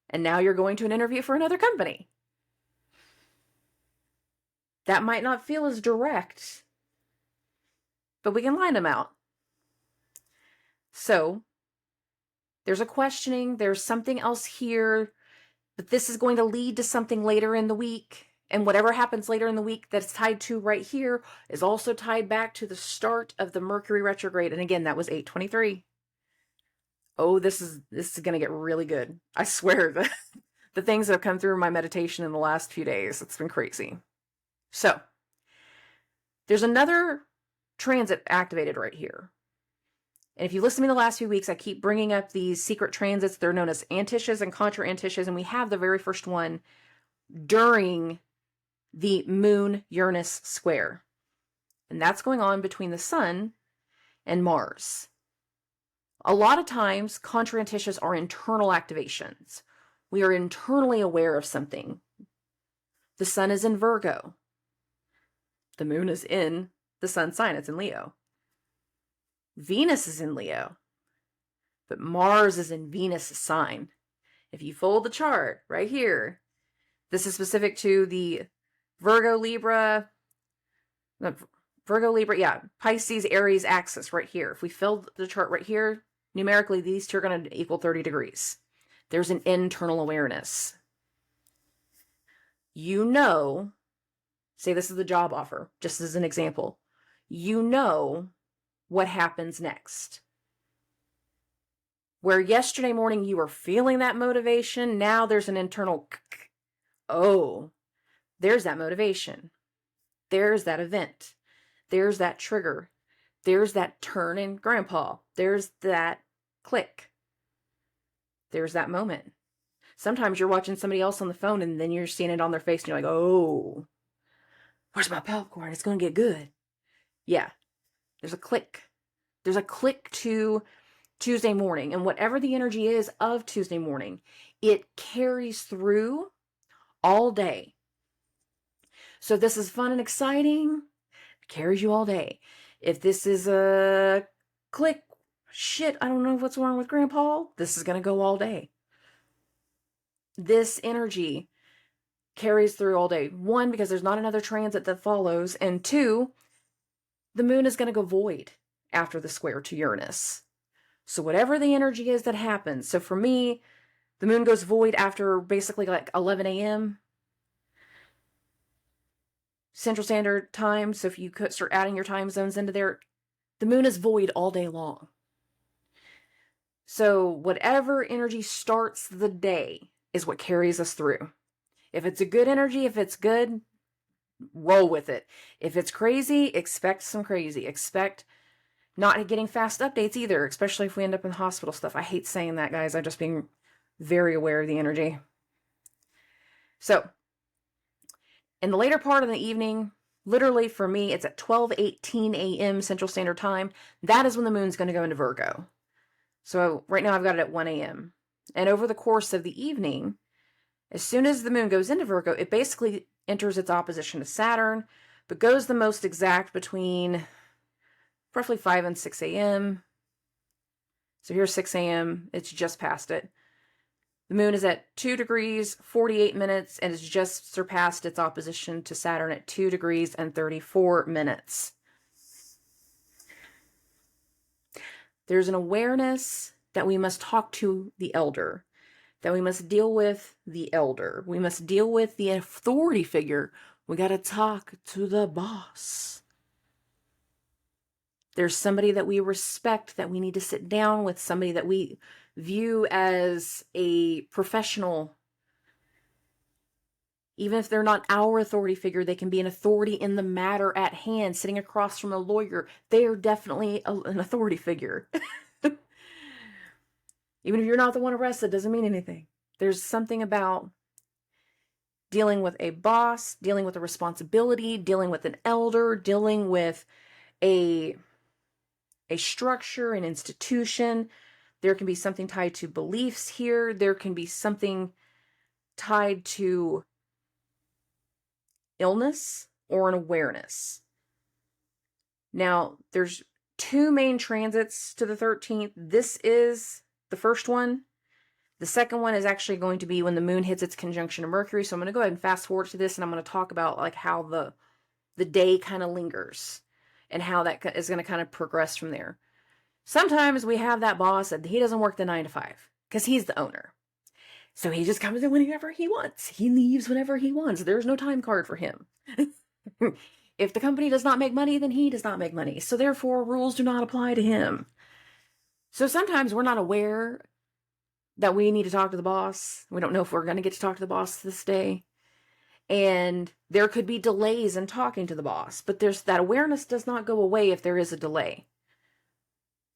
and now you're going to an interview for another company. That might not feel as direct, but we can line them out. So, there's a questioning, there's something else here, but this is going to lead to something later in the week. And whatever happens later in the week that's tied to right here is also tied back to the start of the Mercury retrograde. And again, that was 8:23. Oh, this is going to get really good. I swear, the things that have come through my meditation in the last few days, it's been crazy. So, there's another transit activated right here. And if you listen to me the last few weeks, I keep bringing up these secret transits. They're known as antishas and contra-antishas, and we have the very first one during the Moon-Uranus square. And that's going on between the Sun and Mars. A lot of times, contra-antishas are internal activations. We are internally aware of something. The Sun is in Virgo. The Moon is in the Sun sign. It's in Leo. Venus is in Leo. But Mars is in Venus' sign. If you fold the chart right here, this is specific to the Virgo, Libra, Pisces, Aries axis right here. If we fill the chart right here, numerically, these two are going to equal 30 degrees. There's an internal awareness. You know, say this is the job offer, just as an example. You know what happens next. Where yesterday morning you were feeling that motivation, now there's an internal, oh, there's that motivation. There's that event. There's that trigger. There's that turn in grandpa. There's that click. There's that moment. Sometimes you're watching somebody else on the phone and then you're seeing it on their face and you're like, oh, where's my popcorn? It's going to get good. Yeah, there's a click. There's a click to Tuesday morning. And whatever the energy is of Tuesday morning, it carries through all day. So this is fun and exciting. It carries you all day. If this is a click, shit, I don't know what's wrong with Grandpa, this is going to go all day. This energy carries through all day. One, because there's not another transit that follows. And two, the moon is going to go void after the square to Uranus. So whatever the energy is that happens. So for me, the moon goes void after basically like 11 a.m. Central Standard Time. So if you could start adding your time zones into there, the moon is void all day long. So whatever energy starts the day is what carries us through. If it's a good energy, if it's good, roll with it. If it's crazy, expect some crazy. Expect not getting fast updates either, especially if we end up in hospital stuff. I hate saying that, guys. I'm just being very aware of the energy. So, in the later part of the evening, literally for me, it's at 12:18 a.m. Central Standard Time. That is when the moon's going to go into Virgo. So right now I've got it at 1 a.m. And over the course of the evening, as soon as the moon goes into Virgo, it basically enters its opposition to Saturn, but goes the most exact between roughly 5 and 6 a.m. So here's 6 a.m. It's just past it. The moon is at 2 degrees, 48 minutes, and has just surpassed its opposition to Saturn at 2 degrees and 34 minutes. There's an awareness that we must talk to the elder, that we must deal with the elder. We must deal with the authority figure. We got to talk to the boss. There's somebody that we respect that we need to sit down with, somebody that we view as a professional. Even if they're not our authority figure, they can be an authority in the matter at hand, sitting across from a lawyer. They are definitely an authority figure. Even if you're not the one arrested, doesn't mean anything. There's something about dealing with a boss, dealing with a responsibility, dealing with an elder, dealing with a structure, an institution. There can be something tied to beliefs here. There can be something tied to illness or an awareness. Now, there's 2 main transits to the 13th. This is the first one. The second one is actually going to be when the moon hits its conjunction to Mercury. So I'm going to go ahead and fast forward to this, and I'm going to talk about like how the day kind of lingers and how that is going to kind of progress from there. Sometimes we have that boss that he doesn't work the 9 to 5 because he's the owner. So he just comes in whenever he wants. He leaves whenever he wants. There's no time card for him. If the company does not make money, then he does not make money. So therefore, rules do not apply to him. So sometimes we're not aware that we need to talk to the boss. We don't know if we're going to get to talk to the boss this day. And there could be delays in talking to the boss. But that awareness does not go away if there is a delay.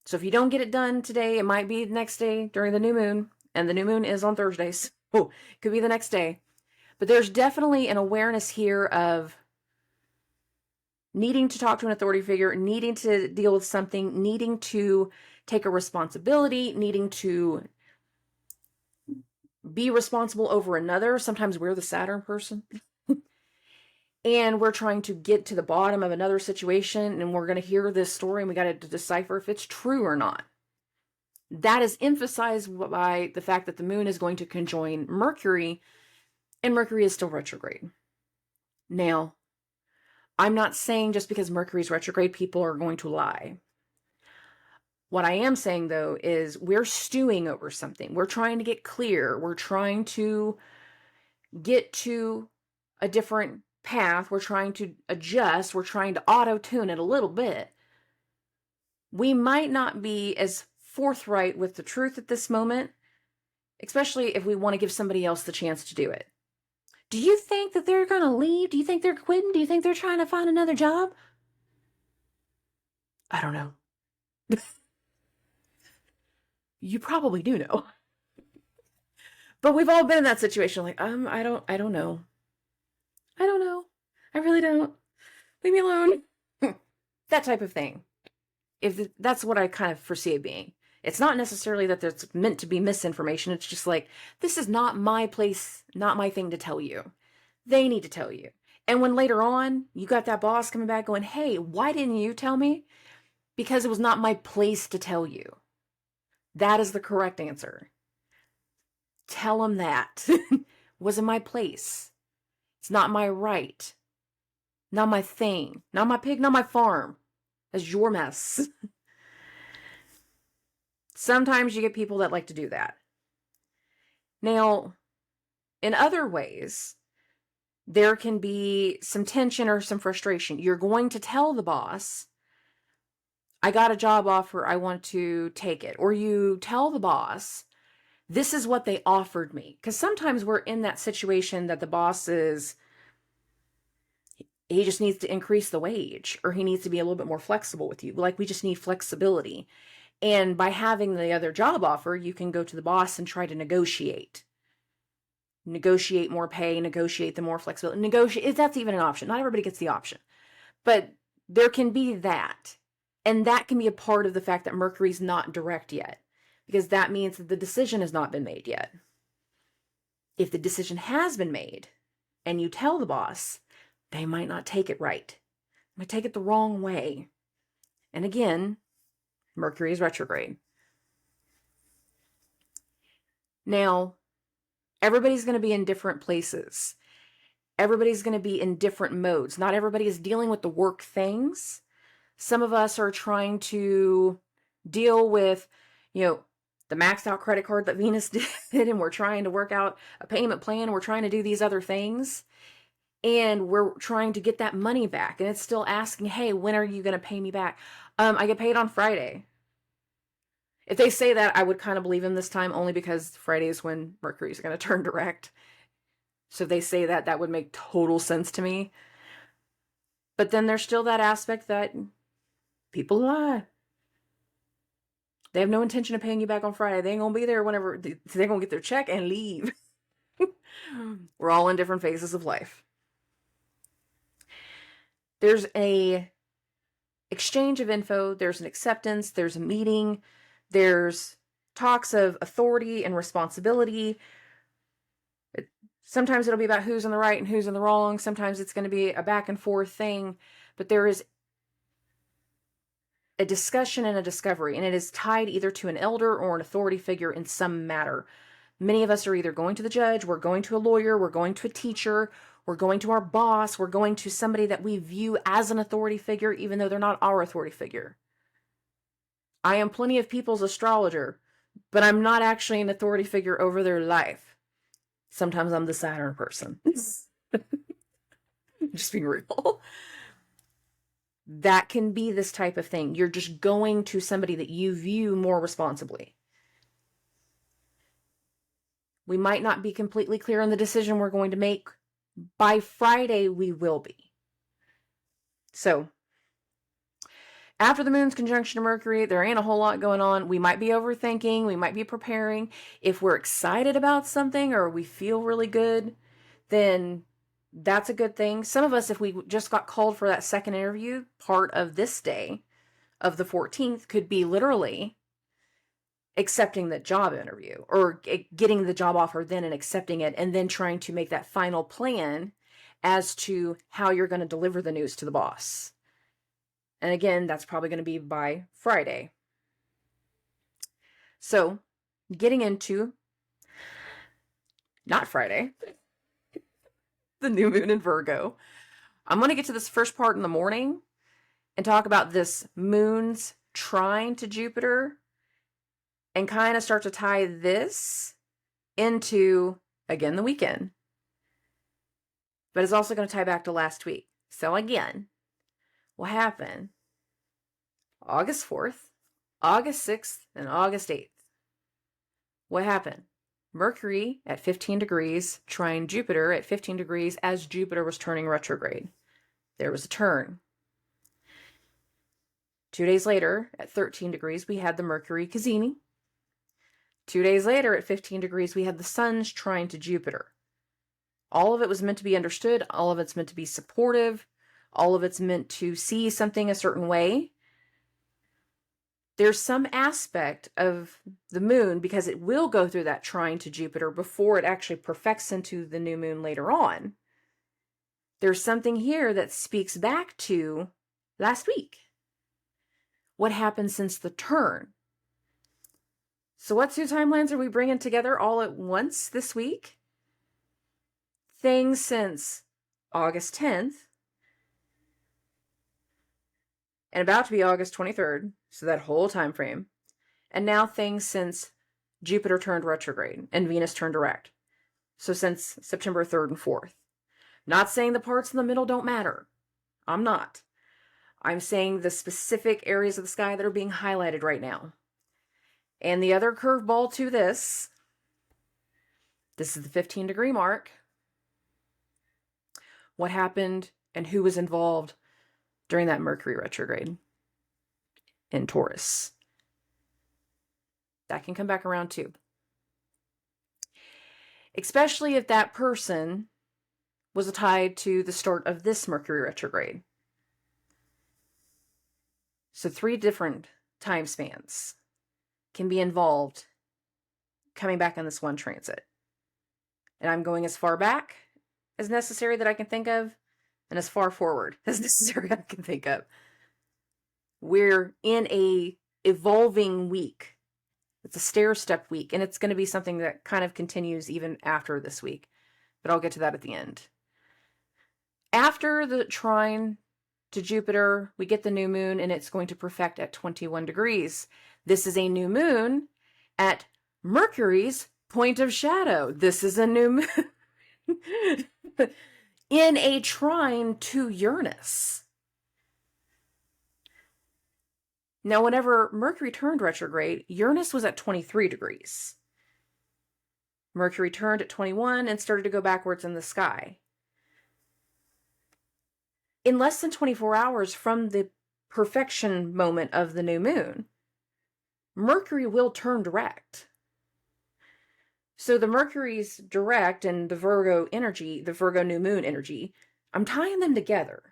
So if you don't get it done today, it might be the next day during the new moon. And the new moon is on Thursdays. Oh, it could be the next day. But there's definitely an awareness here of needing to talk to an authority figure, needing to deal with something, needing to take a responsibility, needing to be responsible over another. Sometimes we're the Saturn person. And we're trying to get to the bottom of another situation, and we're going to hear this story, and we got to decipher if it's true or not. That is emphasized by the fact that the moon is going to conjoin Mercury, and Mercury is still retrograde. Now, I'm not saying just because Mercury is retrograde, people are going to lie. What I am saying, though, is we're stewing over something. We're trying to get clear. We're trying to get to a different path. We're trying to adjust. We're trying to auto-tune it a little bit. We might not be as forthright with the truth at this moment, especially if we want to give somebody else the chance to do it. Do you think that they're going to leave? Do you think they're quitting? Do you think they're trying to find another job? I don't know. You probably do know. But we've all been in that situation. Like, I don't know. I don't know. I really don't. Leave me alone. That type of thing. That's what I kind of foresee it being. It's not necessarily that there's meant to be misinformation. It's just like, this is not my place, not my thing to tell you. They need to tell you. And when later on, you got that boss coming back going, hey, why didn't you tell me? Because it was not my place to tell you. That is the correct answer. Tell them that. Wasn't my place. It's not my right. Not my thing. Not my pig, not my farm. That's your mess. Sometimes you get people that like to do that. Now, in other ways, there can be some tension or some frustration. You're going to tell the boss, I got a job offer, I want to take it. Or you tell the boss, this is what they offered me. Because sometimes we're in that situation that the boss he just needs to increase the wage, or he needs to be a little bit more flexible with you. Like, we just need flexibility. And by having the other job offer, you can go to the boss and try to negotiate. Negotiate more pay, negotiate the more flexibility. Negotiate, that's even an option. Not everybody gets the option. But there can be that. And that can be a part of the fact that Mercury's not direct yet. Because that means that the decision has not been made yet. If the decision has been made, and you tell the boss, they might not take it right. They might take it the wrong way. And again, Mercury is retrograde. Now, Everybody's going to be in different places. Everybody's going to be in different modes. Not everybody is dealing with the work things. Some of us are trying to deal with, the maxed out credit card that Venus did, and we're trying to work out a payment plan. We're trying to do these other things, and we're trying to get that money back. And it's still asking, hey, when are you going to pay me back? I get paid on Friday. If they say that, I would kind of believe them this time, only because Friday is when Mercury is going to turn direct. So if they say that, that would make total sense to me. But then there's still that aspect that people lie. They have no intention of paying you back on Friday. They ain't going to be there whenever they're going to get their check and leave. We're all in different phases of life. There's a exchange of info. There's an acceptance. There's a meeting. There's talks of authority and responsibility. Sometimes it'll be about who's in the right and who's in the wrong. Sometimes it's going to be a back and forth thing. But there is a discussion and a discovery, and it is tied either to an elder or an authority figure in some matter. Many of us are either going to the judge, we're going to a lawyer, we're going to a teacher, we're going to our boss, we're going to somebody that we view as an authority figure, even though they're not our authority figure. I am plenty of people's astrologer, but I'm not actually an authority figure over their life. Sometimes I'm the Saturn person. Just being real. That can be this type of thing. You're just going to somebody that you view more responsibly. We might not be completely clear on the decision we're going to make. By Friday, we will be. So, after the moon's conjunction to Mercury, there ain't a whole lot going on. We might be overthinking. We might be preparing. If we're excited about something or we feel really good, then that's a good thing. Some of us, if we just got called for that second interview, part of this day of the 14th could be literally accepting the job interview or getting the job offer then and accepting it and then trying to make that final plan as to how you're going to deliver the news to the boss. And again, that's probably going to be by Friday. So, getting into not Friday, the new moon in Virgo. I'm going to get to this first part in the morning and talk about this moon's trine to Jupiter and kind of start to tie this into, again, the weekend. But it's also going to tie back to last week. So again, what happened August 4th, August 6th, and August 8th? What happened? Mercury at 15 degrees, trine Jupiter at 15 degrees as Jupiter was turning retrograde. There was a turn. 2 days later, at 13 degrees, we had the Mercury Cassini. 2 days later, at 15 degrees, we had the Sun's trine to Jupiter. All of it was meant to be understood. All of it's meant to be supportive. All of it's meant to see something a certain way. There's some aspect of the moon, because it will go through that trine to Jupiter before it actually perfects into the new moon later on. There's something here that speaks back to last week. What happened since the turn? So what two timelines are we bringing together all at once this week? Things since August 10th and about to be August 23rd, so that whole time frame. And now things since Jupiter turned retrograde and Venus turned direct. So since September 3rd and 4th. Not saying the parts in the middle don't matter. I'm not. I'm saying the specific areas of the sky that are being highlighted right now. And the other curveball to this is the 15-degree mark. What happened and who was involved during that Mercury retrograde in Taurus? That can come back around too. Especially if that person was tied to the start of this Mercury retrograde. So 3 different time spans can be involved coming back on this one transit. And I'm going as far back as necessary that I can think of, and as far forward as necessary I can think of. We're in a evolving week It's a stair-step week, and it's going to be something that kind of continues even after this week, but I'll get to that at the end. After the trine to Jupiter, we get the new moon, and it's going to perfect at 21 degrees. This is a new moon at Mercury's point of shadow. This is a new moon in a trine to Uranus. Now, whenever Mercury turned retrograde, Uranus was at 23 degrees. Mercury turned at 21 and started to go backwards in the sky. In less than 24 hours from the perfection moment of the new moon, Mercury will turn direct. So the Mercury's direct and the Virgo energy, the Virgo new moon energy, I'm tying them together.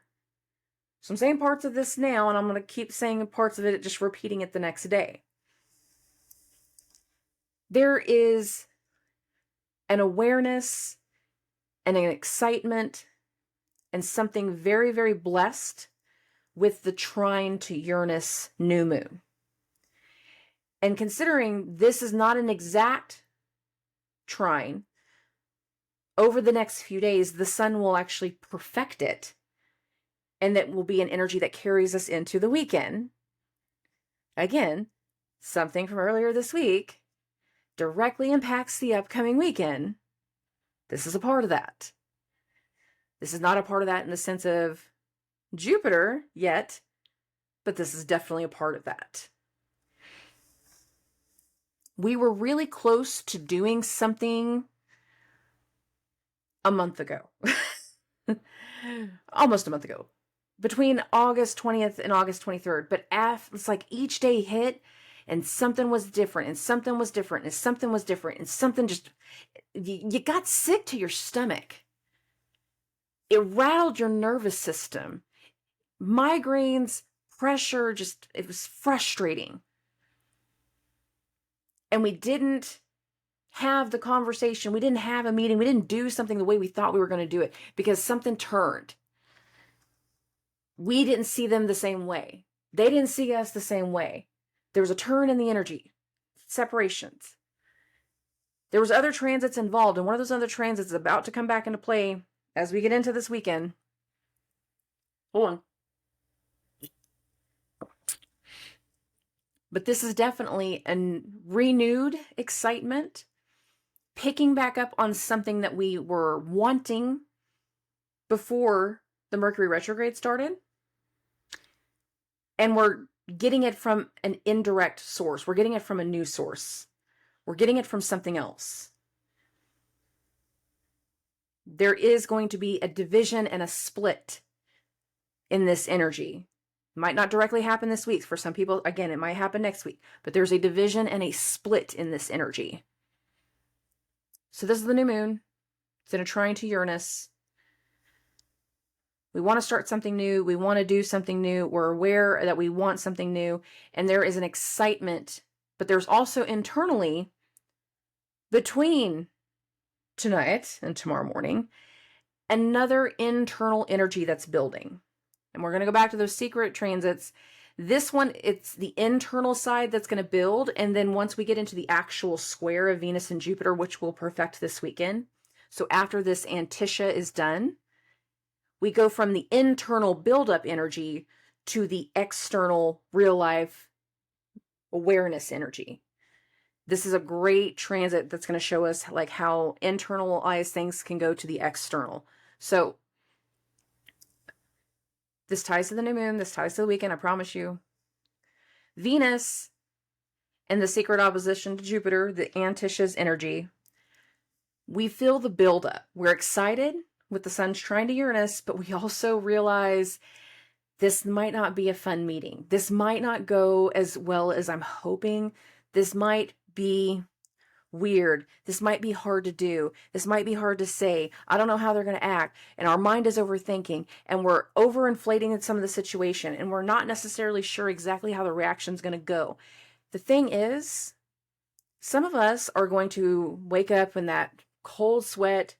So I'm saying parts of this now, and I'm going to keep saying parts of it, just repeating it the next day. There is an awareness and an excitement and something very, very blessed with the trine to Uranus new moon. And considering this is not an exact trine, over the next few days, the sun will actually perfect it. And that will be an energy that carries us into the weekend. Again, something from earlier this week directly impacts the upcoming weekend. This is a part of that. This is not a part of that in the sense of Jupiter yet, but this is definitely a part of that. We were really close to doing something a month ago. Almost a month ago. Between August 20th and August 23rd. But it's like each day hit and something was different and something was different and something was different and something just, you got sick to your stomach. It rattled your nervous system. Migraines, pressure, just, it was frustrating. And we didn't have the conversation. We didn't have a meeting. We didn't do something the way we thought we were going to do it because something turned. We didn't see them the same way. They didn't see us the same way. There was a turn in the energy, separations. There was other transits involved, and one of those other transits is about to come back into play as we get into this weekend. Hold on. But this is definitely a renewed excitement, picking back up on something that we were wanting before the Mercury retrograde started. And we're getting it from an indirect source. We're getting it from a new source. We're getting it from something else. There is going to be a division and a split in this energy. It might not directly happen this week. For some people, again, it might happen next week. But there's a division and a split in this energy. So this is the new moon. It's in a trine to Uranus. We want to start something new. We want to do something new. We're aware that we want something new. And there is an excitement. But there's also internally, between tonight and tomorrow morning, another internal energy that's building. And we're going to go back to those secret transits. This one, it's the internal side that's going to build. And then once we get into the actual square of Venus and Jupiter, which will perfect this weekend. So after this Anticia is done, we go from the internal buildup energy to the external real life awareness energy. This is a great transit that's going to show us like how internalized things can go to the external. So this ties to the new moon. This ties to the weekend. I promise you. Venus and the secret opposition to Jupiter, the Anticia's energy. We feel the buildup. We're excited with the sun's trine to Uranus, but we also realize this might not be a fun meeting. This might not go as well as I'm hoping. This might be weird. This might be hard to do. This might be hard to say. I don't know how they're going to act. And our mind is overthinking and we're overinflating some of the situation and we're not necessarily sure exactly how the reaction is going to go. The thing is, some of us are going to wake up in that cold sweat,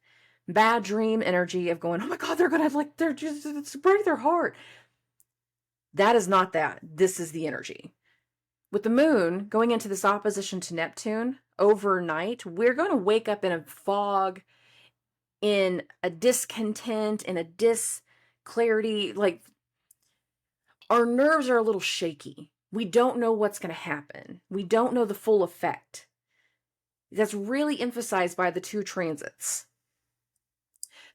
bad dream energy of going, oh my God, they're just, it's break their heart. That is not that. This is the energy. With the moon going into this opposition to Neptune overnight, we're going to wake up in a fog, in a discontent, in a disclarity. Like, our nerves are a little shaky. We don't know what's going to happen. We don't know the full effect. That's really emphasized by the two transits.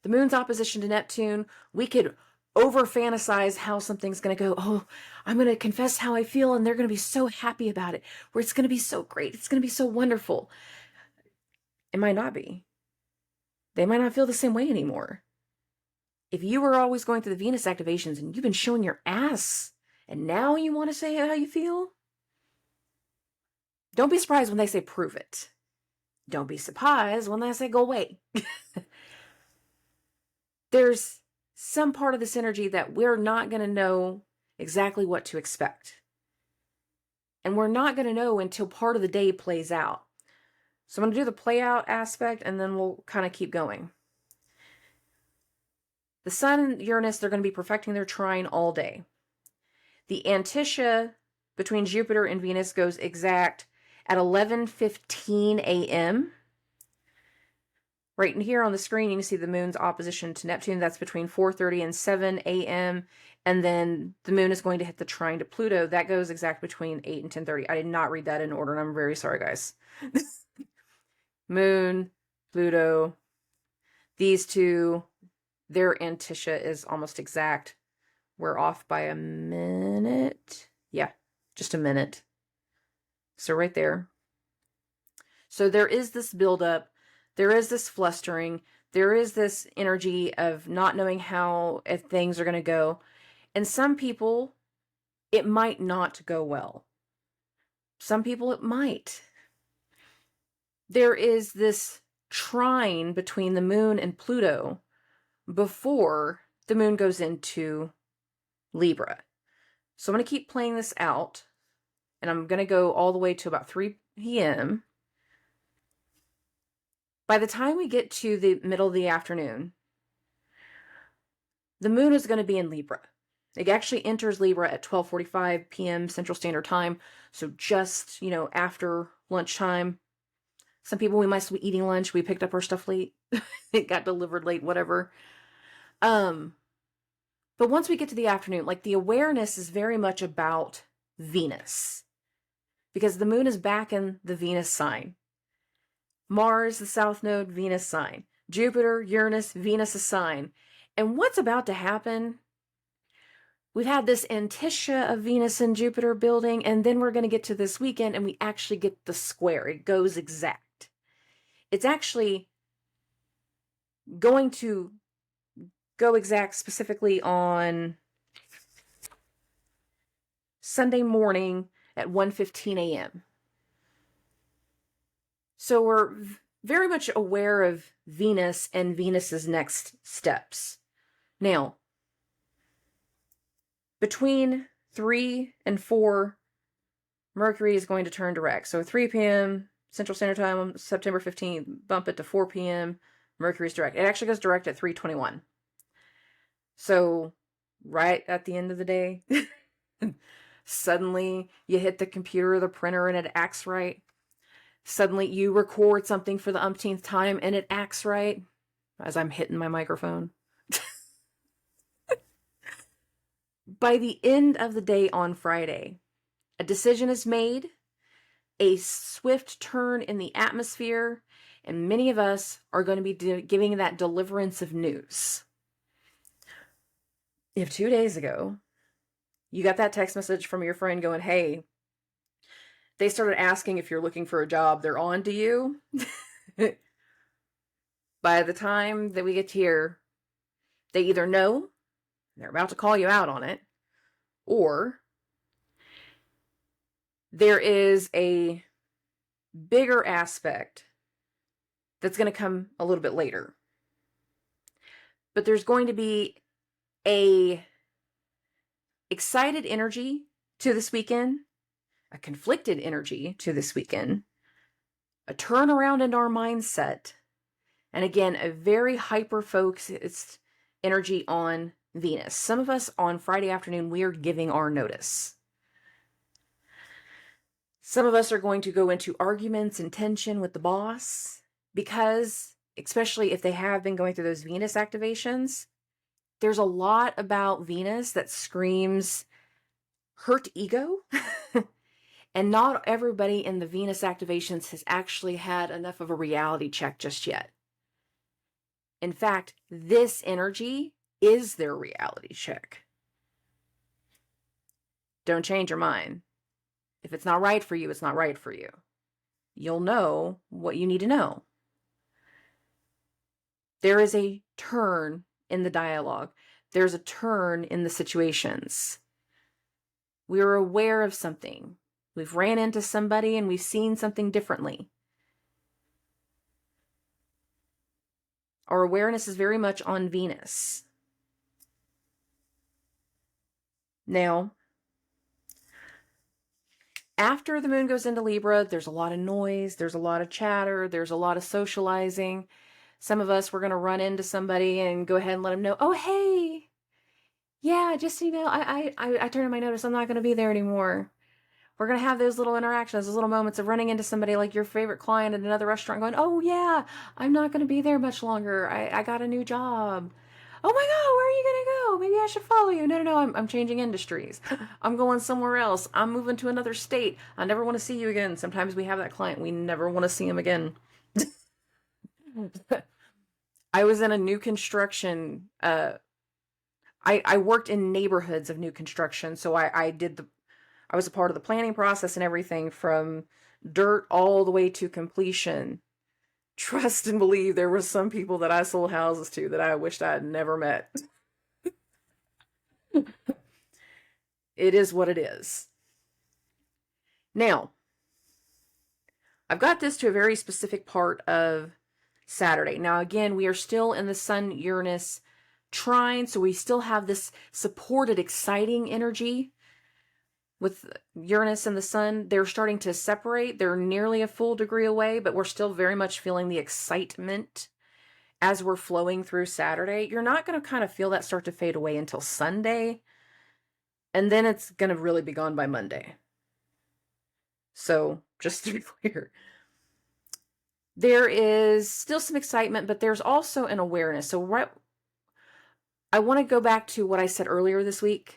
The moon's opposition to Neptune, we could over fantasize how something's going to go. Oh, I'm going to confess how I feel, and they're going to be so happy about it, where it's going to be so great. It's going to be so wonderful. It might not be. They might not feel the same way anymore. If you were always going through the Venus activations and you've been showing your ass, and now you want to say how you feel, don't be surprised when they say prove it. Don't be surprised when they say go away. There's some part of this energy that we're not going to know exactly what to expect. And we're not going to know until part of the day plays out. So I'm going to do the play out aspect, and then we'll kind of keep going. The Sun and Uranus, they're going to be perfecting their trine all day. The antitia between Jupiter and Venus goes exact at 11:15 a.m. Right in here on the screen, you can see the moon's opposition to Neptune. That's between 4:30 and 7 a.m. And then the moon is going to hit the trine to Pluto. That goes exact between 8 and 10:30. I did not read that in order, and I'm very sorry, guys. Moon, Pluto, these two, their antitia is almost exact. We're off by a minute. Yeah, just a minute. So right there. So there is this buildup. There is this flustering. There is this energy of not knowing how if things are going to go. And some people, it might not go well. Some people, it might. There is this trine between the moon and Pluto before the moon goes into Libra. So I'm going to keep playing this out, and I'm going to go all the way to about 3 p.m. By the time we get to the middle of the afternoon, the moon is going to be in Libra. It actually enters Libra at 12:45 p.m. Central Standard Time, so just, after lunchtime. Some people, we might be eating lunch. We picked up our stuff late. It got delivered late, whatever. But once we get to the afternoon, like, the awareness is very much about Venus, because the moon is back in the Venus sign. Mars, the south node, Venus sign. Jupiter, Uranus, Venus sign. And what's about to happen? We've had this antitia of Venus and Jupiter building, and then we're going to get to this weekend, and we actually get the square. It goes exact. It's actually going to go exact specifically on Sunday morning at 1:15 a.m. So we're very much aware of Venus and Venus's next steps. Now, between 3 and 4, Mercury is going to turn direct. So 3 p.m. Central Standard Time on September 15th, bump it to 4 p.m., Mercury's direct. It actually goes direct at 3:21. So right at the end of the day, suddenly you hit the computer or the printer and it acts right. Suddenly you record something for the umpteenth time and it acts right, as I'm hitting my microphone. By the end of the day on Friday, a decision is made, a swift turn in the atmosphere, and many of us are going to be giving that deliverance of news. If 2 days ago, you got that text message from your friend going, hey, they started asking if you're looking for a job, they're on to you. By the time that we get here, they either know, they're about to call you out on it, or there is a bigger aspect that's going to come a little bit later. But there's going to be a excited energy to this weekend, a conflicted energy to this weekend, a turnaround in our mindset, and again, a very hyper-focused energy on Venus. Some of us on Friday afternoon, we are giving our notice. Some of us are going to go into arguments and tension with the boss because, especially if they have been going through those Venus activations, there's a lot about Venus that screams hurt ego. And not everybody in the Venus activations has actually had enough of a reality check just yet. In fact, this energy is their reality check. Don't change your mind. If it's not right for you, it's not right for you. You'll know what you need to know. There is a turn in the dialogue. There's a turn in the situations. We are aware of something. We've ran into somebody and we've seen something differently. Our awareness is very much on Venus. Now, after the moon goes into Libra, there's a lot of noise, there's a lot of chatter, there's a lot of socializing. Some of us, we're going to run into somebody and go ahead and let them know, oh, hey, yeah, just, I turned in my notice, I'm not going to be there anymore. We're going to have those little interactions, those little moments of running into somebody like your favorite client at another restaurant going, oh, yeah, I'm not going to be there much longer. I got a new job. Oh my God, where are you going to go? Maybe I should follow you. No, I'm changing industries. I'm going somewhere else. I'm moving to another state. I never want to see you again. Sometimes we have that client. We never want to see him again. I was in a new construction. I worked in neighborhoods of new construction. So I was a part of the planning process and everything from dirt all the way to completion. Trust and believe there were some people that I sold houses to that I wished I had never met. It is what it is. Now, I've got this to a very specific part of Saturday. Now, again, we are still in the Sun-Uranus trine, so we still have this supported, exciting energy. With Uranus and the Sun, they're starting to separate. They're nearly a full degree away, but we're still very much feeling the excitement as we're flowing through Saturday. You're not going to kind of feel that start to fade away until Sunday, and then it's going to really be gone by Monday. So, just to be clear, there is still some excitement, but there's also an awareness. So, I want to go back to what I said earlier this week.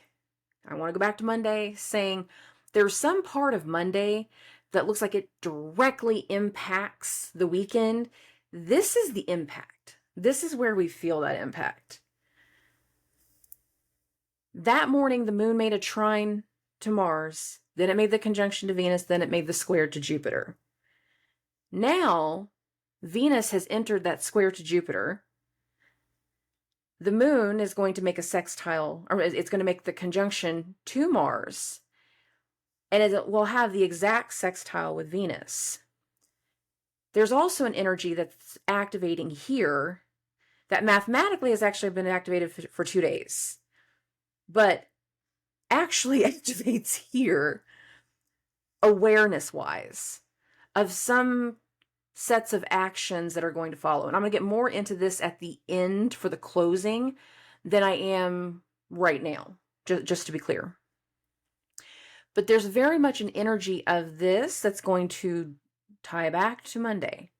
I want to go back to Monday saying there's some part of Monday that looks like it directly impacts the weekend. This is the impact. This is where we feel that impact. That morning, the moon made a trine to Mars, then it made the conjunction to Venus, then it made the square to Jupiter. Now, Venus has entered that square to Jupiter. The moon is going to make a sextile, or it's going to make the conjunction to Mars, and it will have the exact sextile with Venus. There's also an energy that's activating here that mathematically has actually been activated for 2 days, but actually activates here awareness-wise of some sets of actions that are going to follow. And I'm going to get more into this at the end for the closing than I am right now, just to be clear. But there's very much an energy of this that's going to tie back to Monday.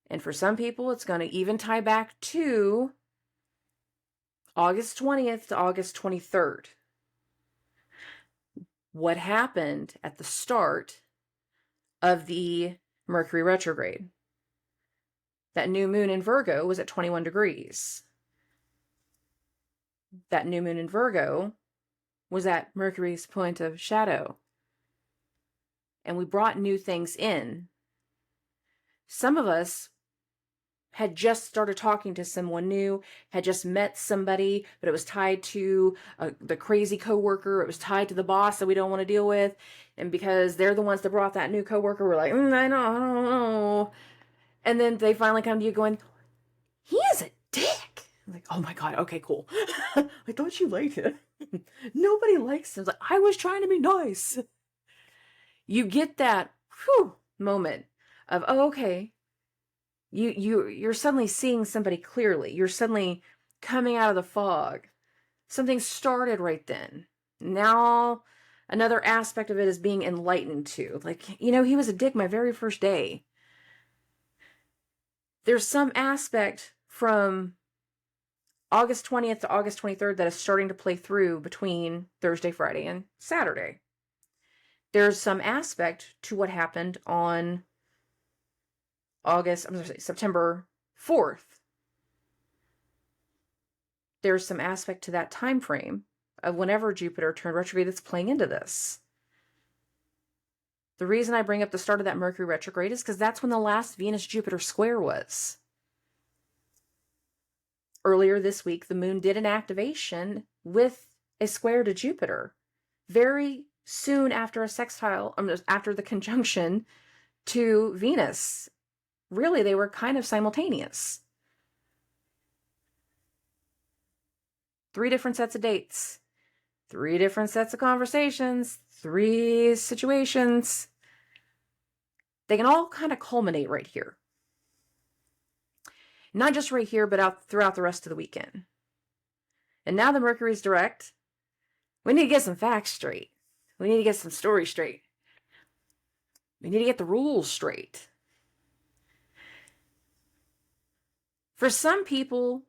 And for some people, it's going to even tie back to August 20th to August 23rd. What happened at the start of the Mercury retrograde? That new moon in Virgo was at 21 degrees. That new moon in Virgo was at Mercury's point of shadow. And we brought new things in. Some of us had just started talking to someone new, had just met somebody, but it was tied to the crazy coworker. It was tied to the boss that we don't want to deal with. And because they're the ones that brought that new coworker, we're like, I don't know. And then they finally come to you going, he is a dick. I'm like, oh my God, okay, cool. I thought you liked it. Nobody likes him. Like, I was trying to be nice. You get that moment of, oh, okay. You're suddenly seeing somebody clearly. You're suddenly coming out of the fog. Something started right then. Now Another aspect of it is being enlightened too. Like, he was a dick my very first day. There's some aspect from August 20th to August 23rd that is starting to play through between Thursday, Friday, and Saturday. There's some aspect to what happened on September 4th. There's some aspect to that time frame of whenever Jupiter turned retrograde that's playing into this. The reason I bring up the start of that Mercury retrograde is because that's when the last Venus-Jupiter square was. Earlier this week, the moon did an activation with a square to Jupiter. Very soon after a sextile, after the conjunction to Venus. Really, they were kind of simultaneous. 3 different sets of dates, 3 different sets of conversations, 3 situations. They can all kind of culminate right here. Not just right here, but throughout the rest of the weekend. And now the Mercury's direct. We need to get some facts straight. We need to get some stories straight. We need to get the rules straight. For some people,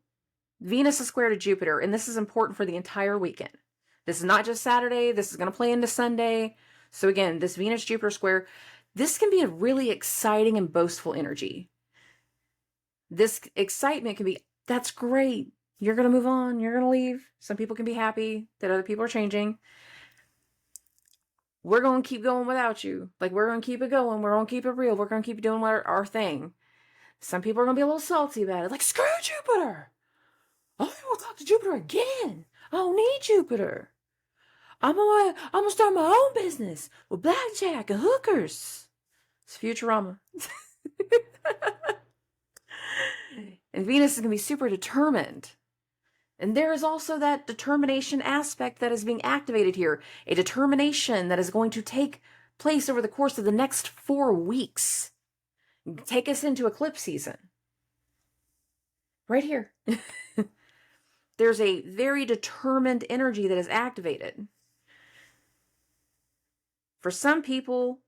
Venus is square to Jupiter, and this is important for the entire weekend. This is not just Saturday. This is going to play into Sunday. So again, this Venus-Jupiter square, this can be a really exciting and boastful energy. This excitement can be, that's great. You're going to move on. You're going to leave. Some people can be happy that other people are changing. We're going to keep going without you. Like, we're going to keep it going. We're going to keep it real. We're going to keep doing our thing. Some people are going to be a little salty about it. Like, screw Jupiter. I don't want to talk to Jupiter again. I don't need Jupiter. I'm gonna start my own business with blackjack and hookers. It's Futurama. And Venus is going to be super determined. And there is also that determination aspect that is being activated here. A determination that is going to take place over the course of the next 4 weeks. Take us into eclipse season. Right here. There's a very determined energy that is activated. For some people,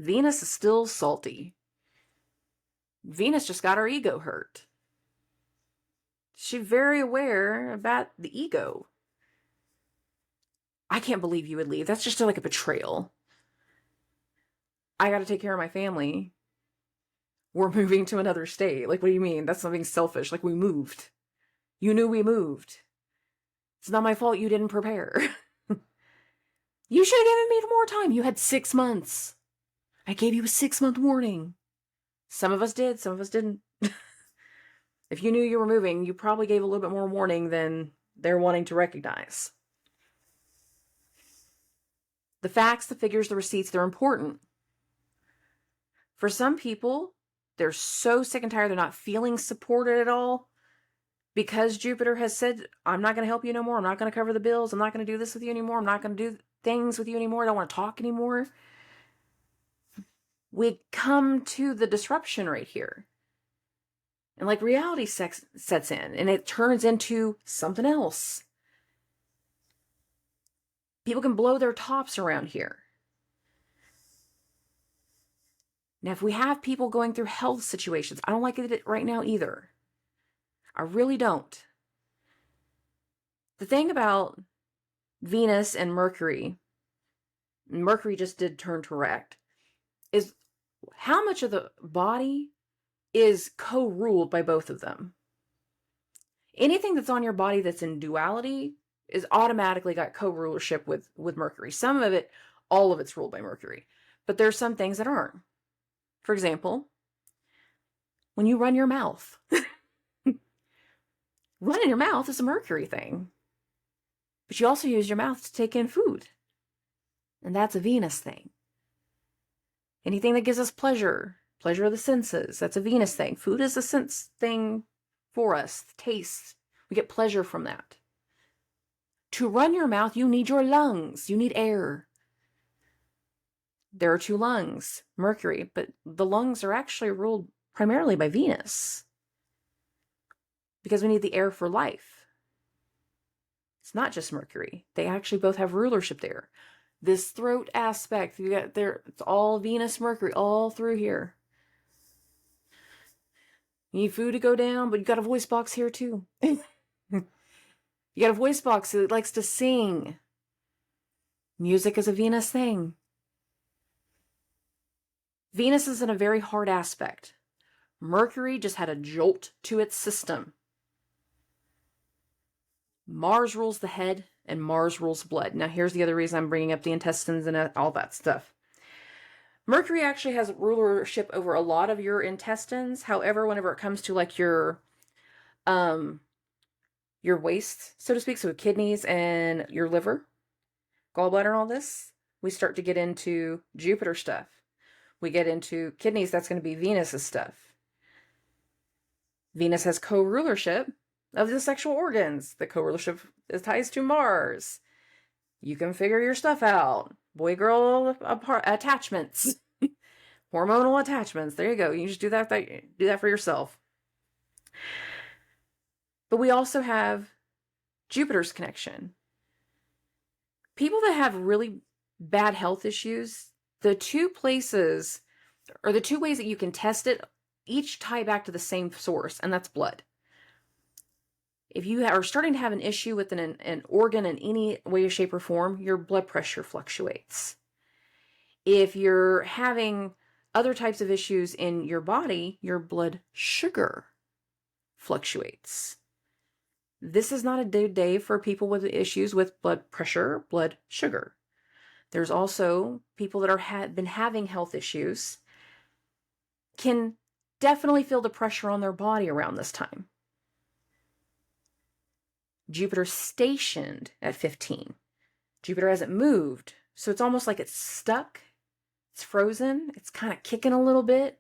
Venus is still salty. Venus just got her ego hurt. She's very aware about the ego. I can't believe you would leave. That's just like a betrayal. I got to take care of my family. We're moving to another state. Like, what do you mean? That's something selfish. Like, we moved. You knew we moved. It's not my fault you didn't prepare. You should have given me more time. You had 6 months. I gave you a 6-month warning. Some of us did, some of us didn't. If you knew you were moving, you probably gave a little bit more warning than they're wanting to recognize. The facts, the figures, the receipts, they're important. For some people, they're so sick and tired, they're not feeling supported at all. Because Jupiter has said, I'm not going to help you no more. I'm not going to cover the bills. I'm not going to do this with you anymore. I'm not going to do things with you anymore. I don't want to talk anymore. We come to the disruption right here. And like reality sets in and it turns into something else. People can blow their tops around here. Now, if we have people going through health situations, I don't like it right now either. I really don't. The thing about Venus and Mercury just did turn direct, is how much of the body is co-ruled by both of them. Anything that's on your body that's in duality is automatically got co-rulership with Mercury. Some of it, all of it's ruled by Mercury. But there's some things that aren't. For example, when you run your mouth. Running your mouth is a Mercury thing. But you also use your mouth to take in food. And that's a Venus thing. Anything that gives us pleasure of the senses, that's a Venus thing. Food is a sense thing for us. Taste. We get pleasure from that. To run your mouth, you need your lungs. You need air. There are 2 lungs, Mercury, but the lungs are actually ruled primarily by Venus. Because we need the air for life. It's not just Mercury. They actually both have rulership there. This throat aspect, you got there, it's all Venus, Mercury, all through here. You need food to go down, but you got a voice box here too. You got a voice box that likes to sing. Music is a Venus thing. Venus is in a very hard aspect. Mercury just had a jolt to its system. Mars rules the head, and Mars rules blood. Now, here's the other reason I'm bringing up the intestines and all that stuff. Mercury actually has rulership over a lot of your intestines. However, whenever it comes to like your waste, so to speak, so kidneys and your liver, gallbladder and all this, we start to get into Jupiter stuff. We get into kidneys, that's going to be Venus's stuff. Venus has co-rulership of the sexual organs. The co-rulership is ties to Mars. You can figure your stuff out. Boy-girl attachments. Hormonal attachments. There you go. You just do that for yourself. But we also have Jupiter's connection. People that have really bad health issues, the two places, or the two ways that you can test it, each tie back to the same source, and that's blood. If you are starting to have an issue with an organ in any way, shape, or form, your blood pressure fluctuates. If you're having other types of issues in your body, your blood sugar fluctuates. This is not a good day for people with issues with blood pressure, blood sugar. There's also people that have been having health issues can definitely feel the pressure on their body around this time. Jupiter stationed at 15. Jupiter hasn't moved, so it's almost like it's stuck. It's frozen. It's kind of kicking a little bit.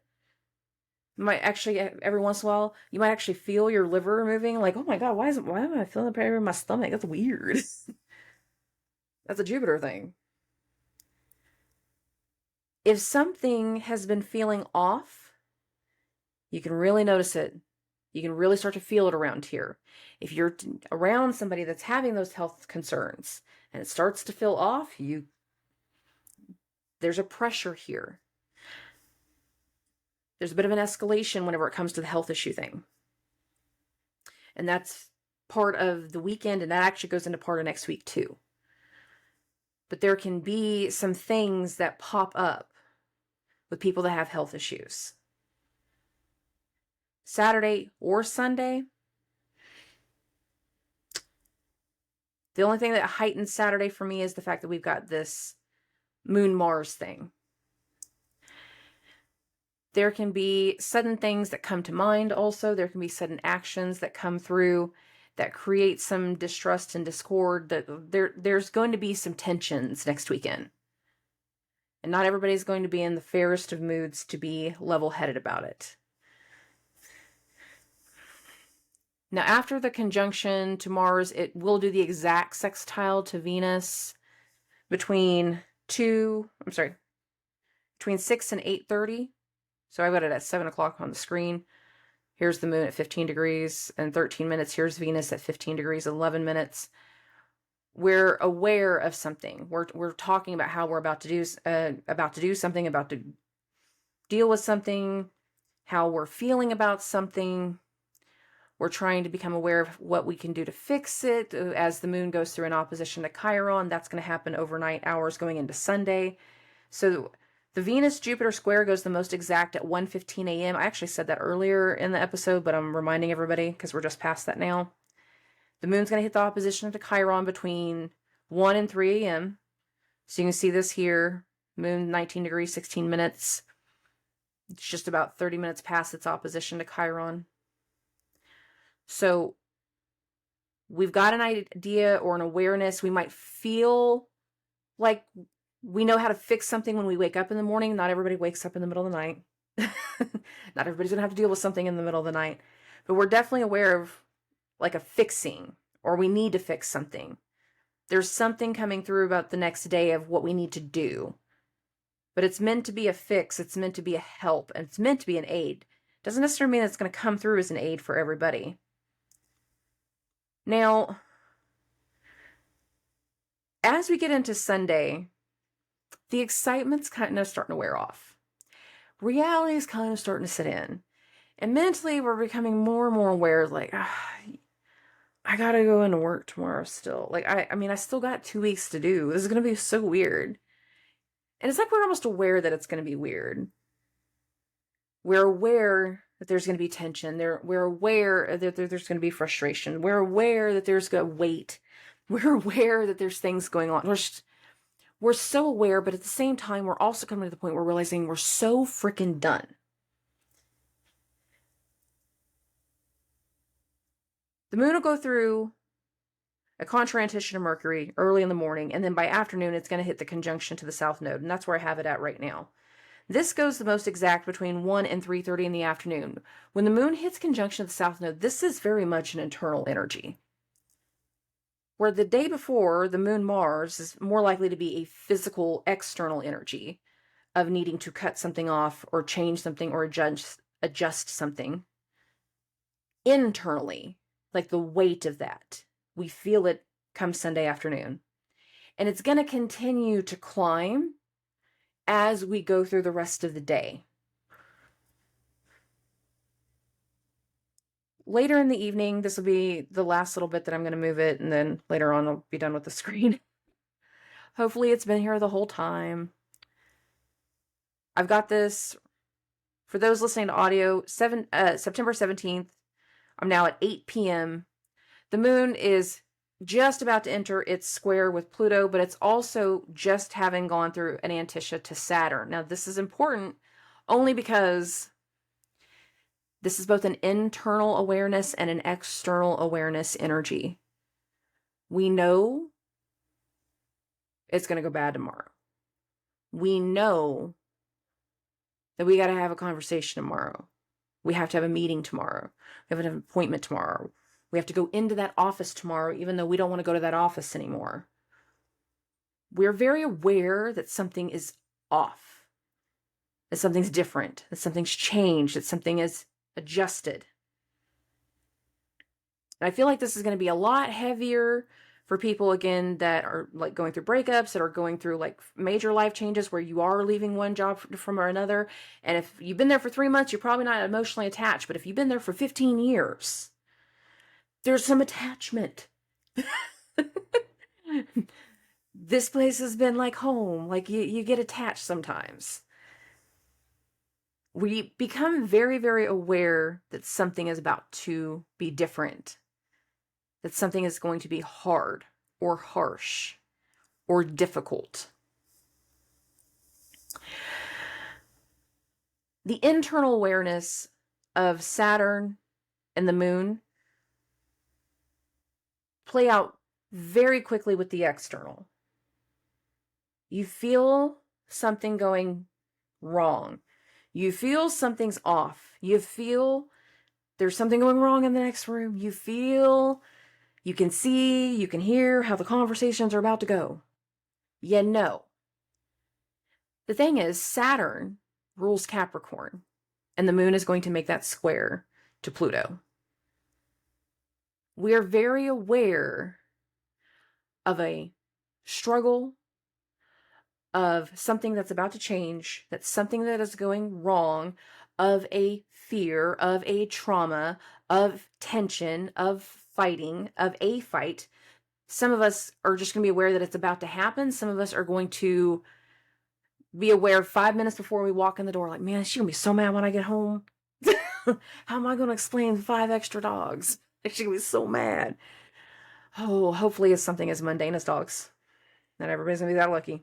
You might actually, every once in a while, you might actually feel your liver moving. Like, oh my God, why am I feeling the pain in my stomach? That's weird. That's a Jupiter thing. If something has been feeling off, you can really notice it. You can really start to feel it around here. If you're around somebody that's having those health concerns and it starts to feel off, there's a pressure here. There's a bit of an escalation whenever it comes to the health issue thing. And that's part of the weekend, and that actually goes into part of next week too. But there can be some things that pop up with people that have health issues. Saturday or Sunday. The only thing that heightens Saturday for me is the fact that we've got this Moon-Mars thing. There can be sudden things that come to mind also. There can be sudden actions that come through that create some distrust and discord. There's going to be some tensions next weekend. And not everybody's going to be in the fairest of moods to be level-headed about it. Now, after the conjunction to Mars, it will do the exact sextile to Venus between 6 and 8:30. So I've got it at 7 o'clock on the screen. Here's the moon at 15 degrees and 13 minutes. Here's Venus at 15 degrees and 11 minutes. We're aware of something. We're talking about how we're about to do something, about to deal with something, how we're feeling about something. We're trying to become aware of what we can do to fix it. As the moon goes through an opposition to Chiron, that's going to happen overnight hours going into Sunday. So the Venus-Jupiter square goes the most exact at 1:15 a.m. I actually said that earlier in the episode, but I'm reminding everybody because we're just past that now. The moon's going to hit the opposition to Chiron between 1 and 3 a.m. So you can see this here. Moon 19 degrees, 16 minutes. It's just about 30 minutes past its opposition to Chiron. So we've got an idea or an awareness. We might feel like we know how to fix something when we wake up in the morning. Not everybody wakes up in the middle of the night. Not everybody's going to have to deal with something in the middle of the night. But we're definitely aware of like a fixing, or we need to fix something. There's something coming through about the next day of what we need to do. But it's meant to be a fix. It's meant to be a help. And it's meant to be an aid. Doesn't necessarily mean it's going to come through as an aid for everybody. Now, as we get into Sunday, the excitement's kind of starting to wear off. Reality is kind of starting to sit in. And mentally, we're becoming more and more aware, like, I gotta go into work tomorrow still. Like, I mean, I still got 2 weeks to do. This is gonna be so weird. And it's like we're almost aware that it's gonna be weird. We're aware that there's gonna be tension. We're aware that there's gonna be frustration. We're aware that there's gonna wait. We're aware that there's things going on. We're so aware, but at the same time, we're also coming to the point where we're realizing we're so freaking done. The moon will go through a contransition of Mercury early in the morning, and then by afternoon, it's going to hit the conjunction to the south node, and that's where I have it at right now. This goes the most exact between 1 and 3:30 in the afternoon. When the moon hits conjunction to the south node, this is very much an internal energy. Where the day before, the moon Mars is more likely to be a physical, external energy of needing to cut something off or change something or adjust something internally, like the weight of that. We feel it come Sunday afternoon. And it's going to continue to climb as we go through the rest of the day. Later in the evening, this will be the last little bit that I'm going to move it, and then later on I'll be done with the screen. Hopefully it's been here the whole time. I've got this, for those listening to audio, September 17th. I'm now at 8 p.m. The moon is just about to enter its square with Pluto, but it's also just having gone through an antitia to Saturn. Now, this is important only because this is both an internal awareness and an external awareness energy. We know it's going to go bad tomorrow. We know that we got to have a conversation tomorrow. We have to have a meeting tomorrow. We have an appointment tomorrow. We have to go into that office tomorrow, even though we don't want to go to that office anymore. We're very aware that something is off, that something's different, that something's changed, that something is adjusted. And I feel like this is going to be a lot heavier for people, again, that are like going through breakups, that are going through like major life changes where you are leaving one job from another. And if you've been there for 3 months, you're probably not emotionally attached. But if you've been there for 15 years, there's some attachment. This place has been like home. Like you get attached sometimes. We become very, very aware that something is about to be different, that something is going to be hard or harsh or difficult. The internal awareness of Saturn and the moon play out very quickly with the external. You feel something going wrong. You feel something's off. You feel there's something going wrong in the next room. You feel, you can see, you can hear how the conversations are about to go. You know. The thing is, Saturn rules Capricorn, and the moon is going to make that square to Pluto. We are very aware of a struggle, of something that's about to change, that's something that is going wrong, of a fear, of a trauma, of tension, of fighting, of a fight. Some of us are just going to be aware that it's about to happen. Some of us are going to be aware 5 minutes before we walk in the door, like, man, she's going to be so mad when I get home. How am I going to explain 5 extra dogs? She's going to be so mad. Oh, hopefully it's something as mundane as dogs. Not everybody's going to be that lucky.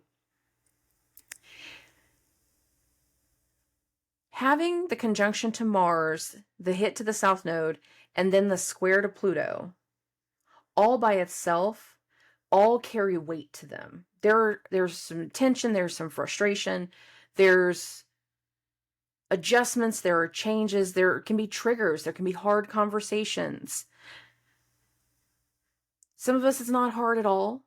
Having the conjunction to Mars, the hit to the south node, and then the square to Pluto, all by itself, all carry weight to them. There's some tension, there's some frustration, there's adjustments, there are changes, there can be triggers, there can be hard conversations. Some of us, it's not hard at all.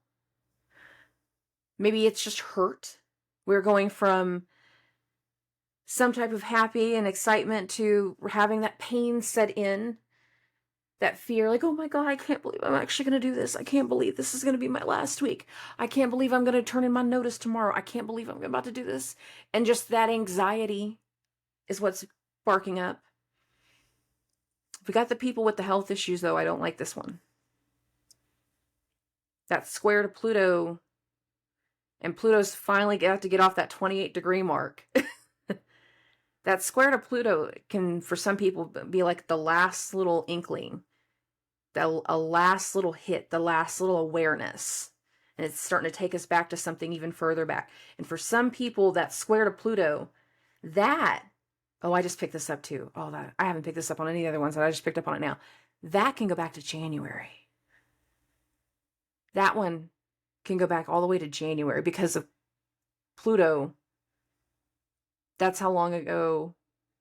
Maybe it's just hurt. We're going from some type of happy and excitement to having that pain set in, That fear, like, oh my God, I can't believe I'm actually going to do this. I can't believe this is going to be my last week. I can't believe I'm going to turn in my notice tomorrow. I can't believe I'm about to do this. And just that anxiety is what's sparking up. We got the people with the health issues, though. I don't like this one. That square to Pluto, and Pluto's finally got to get off that 28-degree mark. That square to Pluto can, for some people, be like the last little inkling, a last little hit, the last little awareness. And it's starting to take us back to something even further back. And for some people, that square to Pluto, oh, I just picked this up too. Oh, that I haven't picked this up on any other ones, but I just picked up on it now. That can go back to January. That one can go back all the way to January because of Pluto. That's how long ago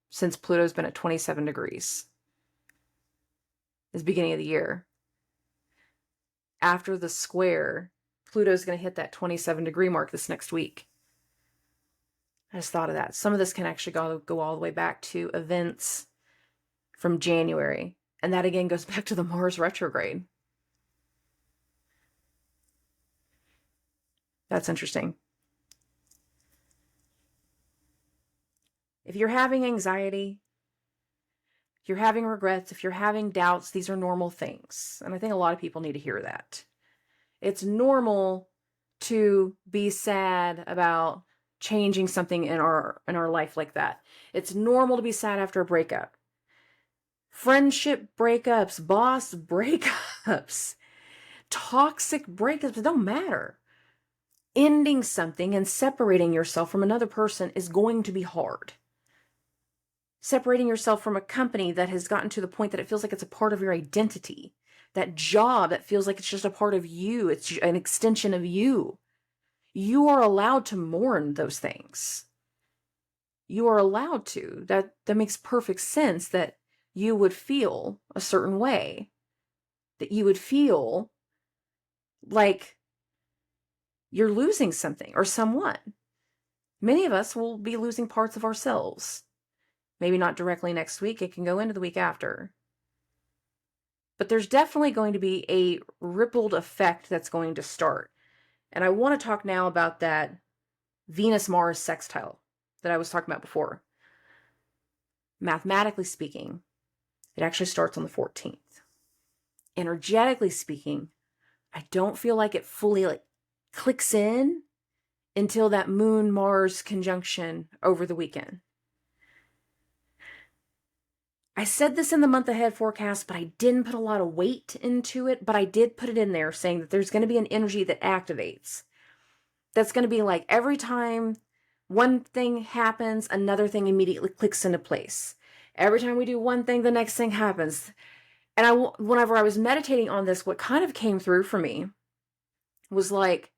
since Pluto's been at 27 degrees. It's the beginning of the year. After the square, Pluto's going to hit that 27-degree mark this next week. I just thought of that. Some of this can actually go all the way back to events from January. And that again goes back to the Mars retrograde. That's interesting. If you're having anxiety, if you're having regrets, if you're having doubts, these are normal things. And I think a lot of people need to hear that. It's normal to be sad about changing something in our life like that. It's normal to be sad after a breakup. Friendship breakups, boss breakups, toxic breakups, it don't matter. Ending something and separating yourself from another person is going to be hard. Separating yourself from a company that has gotten to the point that it feels like it's a part of your identity. That job that feels like it's just a part of you. It's an extension of you. You are allowed to mourn those things. You are allowed to. That makes perfect sense that you would feel a certain way. That you would feel like you're losing something or someone. Many of us will be losing parts of ourselves. Maybe not directly next week. It can go into the week after. But there's definitely going to be a rippled effect that's going to start. And I want to talk now about that Venus-Mars sextile that I was talking about before. Mathematically speaking, it actually starts on the 14th. Energetically speaking, I don't feel like it fully clicks in until that Moon-Mars conjunction over the weekend. I said this in the month ahead forecast, but I didn't put a lot of weight into it, but I did put it in there saying that there's going to be an energy that activates. That's going to be like every time one thing happens, another thing immediately clicks into place. Every time we do one thing, the next thing happens. And whenever I was meditating on this, what kind of came through for me was like,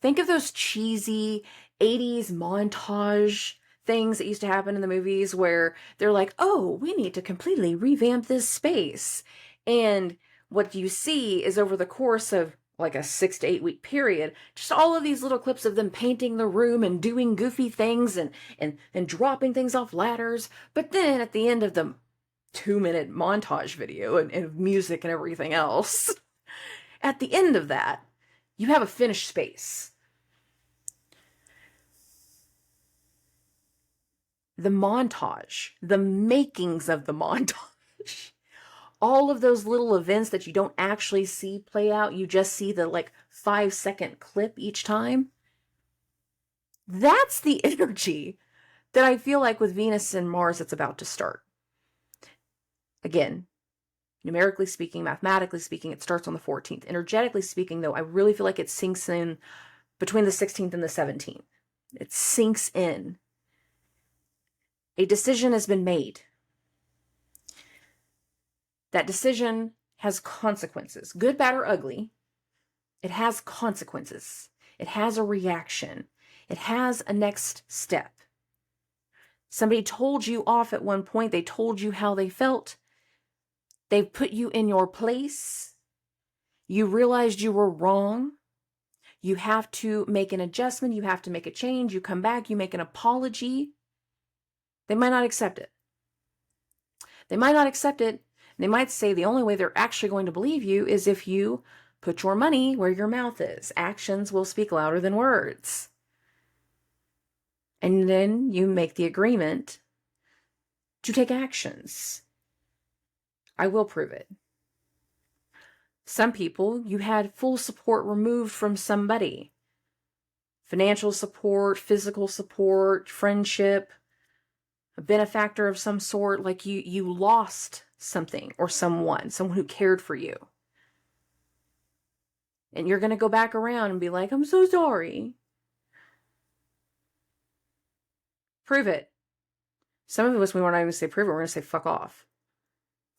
think of those cheesy 80s montage things that used to happen in the movies where they're like, oh, we need to completely revamp this space. And what you see is over the course of like a 6 to 8 week period, just all of these little clips of them painting the room and doing goofy things and dropping things off ladders. But then at the end of the 2-minute montage video and music and everything else, at the end of that, you have a finished space. The montage, the makings of the montage, all of those little events that you don't actually see play out, you just see the 5-second clip each time. That's the energy that I feel like with Venus and Mars it's about to start. Again, numerically speaking, mathematically speaking, it starts on the 14th. Energetically speaking, though, I really feel like it sinks in between the 16th and the 17th. It sinks in. A decision has been made. That decision has consequences, good, bad, or ugly. It has consequences. It has a reaction. It has a next step. Somebody told you off at one point. They told you how they felt. They've put you in your place. You realized you were wrong. You have to make an adjustment. You have to make a change. You come back. You make an apology. They might not accept it. They might not accept it They might say the only way they're actually going to believe you is if you put your money where your mouth is. Actions will speak louder than words. And then you make the agreement to take actions. I will prove it. Some people, you had full support removed from somebody. Financial support, physical support, friendship, a benefactor of some sort, like you lost something or someone who cared for you. And you're going to go back around and be like, I'm so sorry. Prove it. Some of us, we won't even say prove it. We're going to say, fuck off.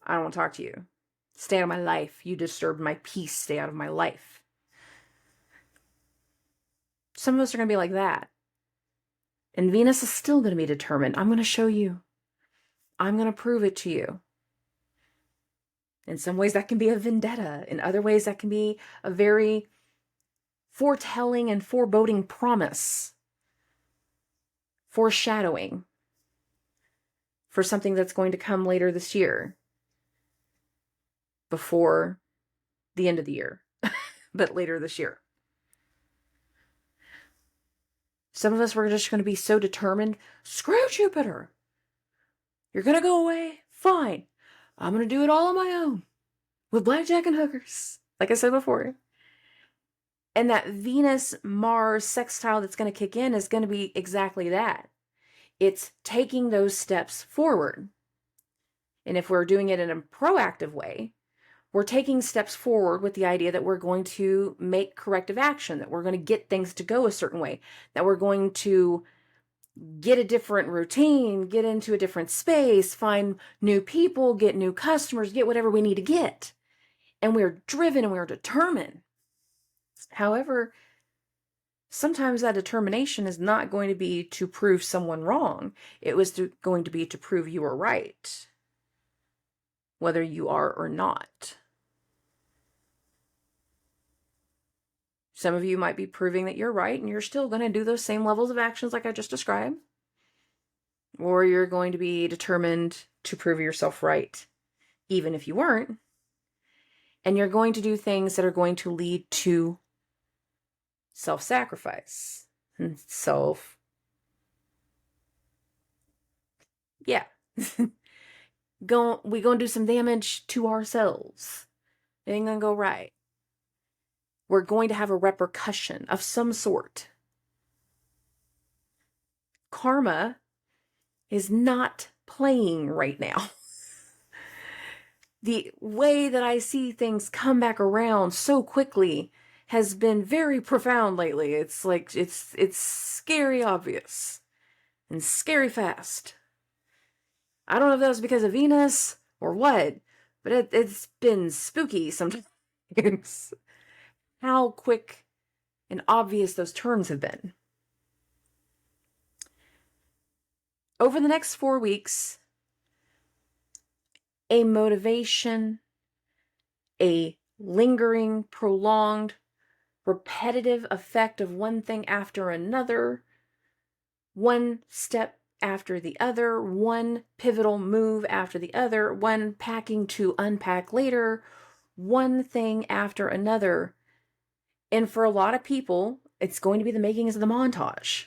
I don't want to talk to you. Stay out of my life. You disturbed my peace. Stay out of my life. Some of us are going to be like that. And Venus is still going to be determined. I'm going to show you. I'm going to prove it to you. In some ways, that can be a vendetta. In other ways, that can be a very foretelling and foreboding promise. Foreshadowing for something that's going to come later this year. Before the end of the year. But later this year. Some of us were just going to be so determined. Screw Jupiter. You're going to go away? Fine. I'm going to do it all on my own. With blackjack and hookers. Like I said before. And that Venus-Mars sextile that's going to kick in is going to be exactly that. It's taking those steps forward. And if we're doing it in a proactive way, we're taking steps forward with the idea that we're going to make corrective action, that we're going to get things to go a certain way, that we're going to get a different routine, get into a different space, find new people, get new customers, get whatever we need to get. And we're driven and we're determined. However, sometimes that determination is not going to be to prove someone wrong. It was going to be to prove you are right, whether you are or not. Some of you might be proving that you're right and you're still going to do those same levels of actions like I just described. Or you're going to be determined to prove yourself right, even if you weren't. And you're going to do things that are going to lead to self-sacrifice and yeah. We gonna do some damage to ourselves. It ain't gonna go right. We're going to have a repercussion of some sort. Karma is not playing right now. The way that I see things come back around so quickly has been very profound lately. It's like, it's scary obvious and scary fast. I don't know if that was because of Venus or what, but it's been spooky sometimes. How quick and obvious those turns have been. Over the next 4 weeks, a motivation, a lingering, prolonged, repetitive effect of one thing after another, one step after the other, one pivotal move after the other, one packing to unpack later, one thing after another. And for a lot of people, it's going to be the makings of the montage.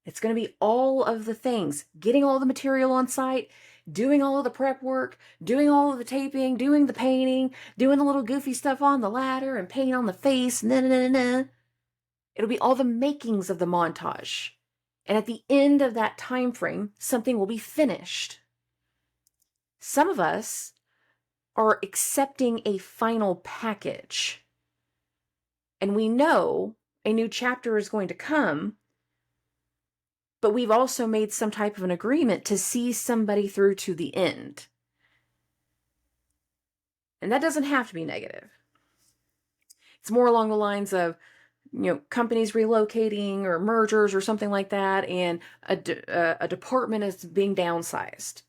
It's going to be all of the things, getting all the material on site, doing all of the prep work, doing all of the taping, doing the painting, doing the little goofy stuff on the ladder and paint on the face. It'll be all the makings of the montage. And at the end of that time frame, something will be finished. Some of us are accepting a final package. And we know a new chapter is going to come, but we've also made some type of an agreement to see somebody through to the end. And that doesn't have to be negative. It's more along the lines of, companies relocating or mergers or something like that, and a department is being downsized.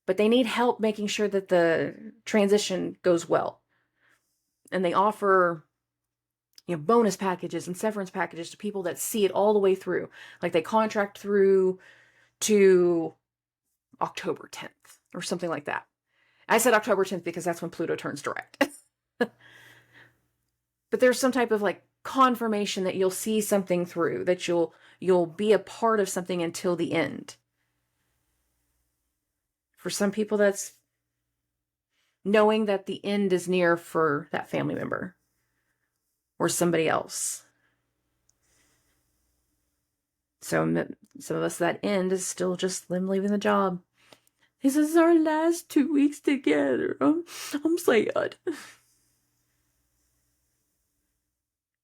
But they need help making sure that the transition goes well. And they offer bonus packages and severance packages to people that see it all the way through. Like they contract through to October 10th or something like that. I said October 10th because that's when Pluto turns direct. But there's some type of like confirmation that you'll see something through, that you'll be a part of something until the end. For some people, that's knowing that the end is near for that family member or somebody else. So some of us, that end is still just them leaving the job. This is our last 2 weeks together. I'm sad.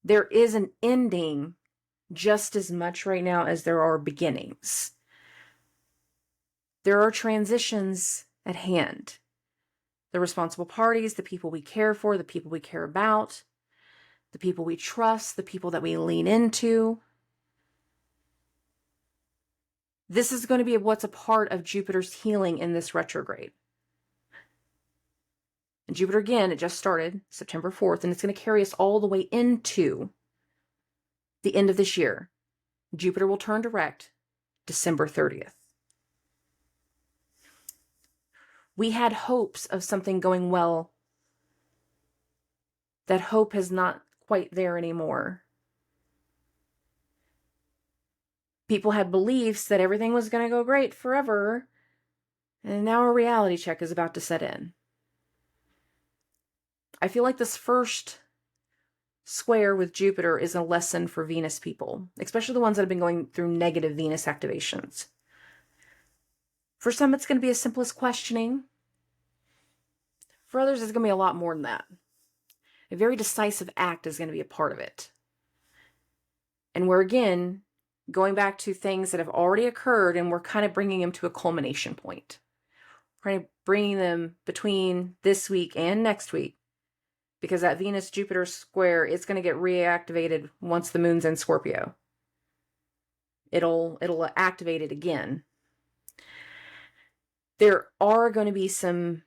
There is an ending just as much right now as there are beginnings. There are transitions at hand. The responsible parties, the people we care for, the people we care about, the people we trust, the people that we lean into. This is going to be what's a part of Jupiter's healing in this retrograde. And Jupiter, again, it just started September 4th, and it's going to carry us all the way into the end of this year. Jupiter will turn direct December 30th. We had hopes of something going well. That hope is not quite there anymore. People had beliefs that everything was going to go great forever, and now a reality check is about to set in. I feel like this first square with Jupiter is a lesson for Venus people, especially the ones that have been going through negative Venus activations. For some, it's going to be as simple as questioning. For others, it's going to be a lot more than that. A very decisive act is going to be a part of it. And we're, again, going back to things that have already occurred, and we're kind of bringing them to a culmination point. We're kind of bringing them between this week and next week, because that Venus-Jupiter square is going to get reactivated once the moon's in Scorpio. It'll activate it again. There are going to be some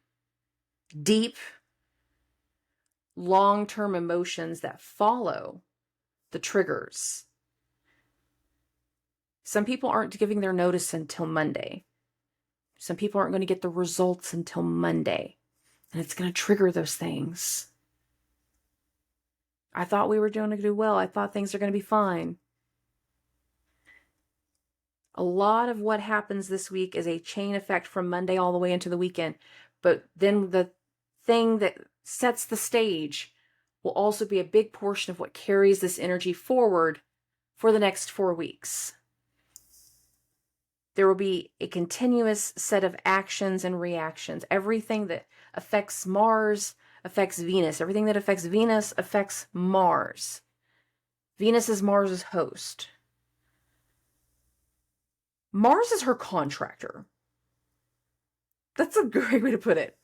deep, long-term emotions that follow the triggers. Some people aren't giving their notice until Monday. Some people aren't going to get the results until Monday. And it's going to trigger those things. I thought we were going to do well. I thought things are going to be fine. A lot of what happens this week is a chain effect from Monday all the way into the weekend. But then the thing that sets the stage will also be a big portion of what carries this energy forward for the next 4 weeks. There will be a continuous set of actions and reactions. Everything that affects Mars affects Venus. Everything that affects Venus affects Mars. Venus is Mars's host. Mars is her contractor. That's a great way to put it.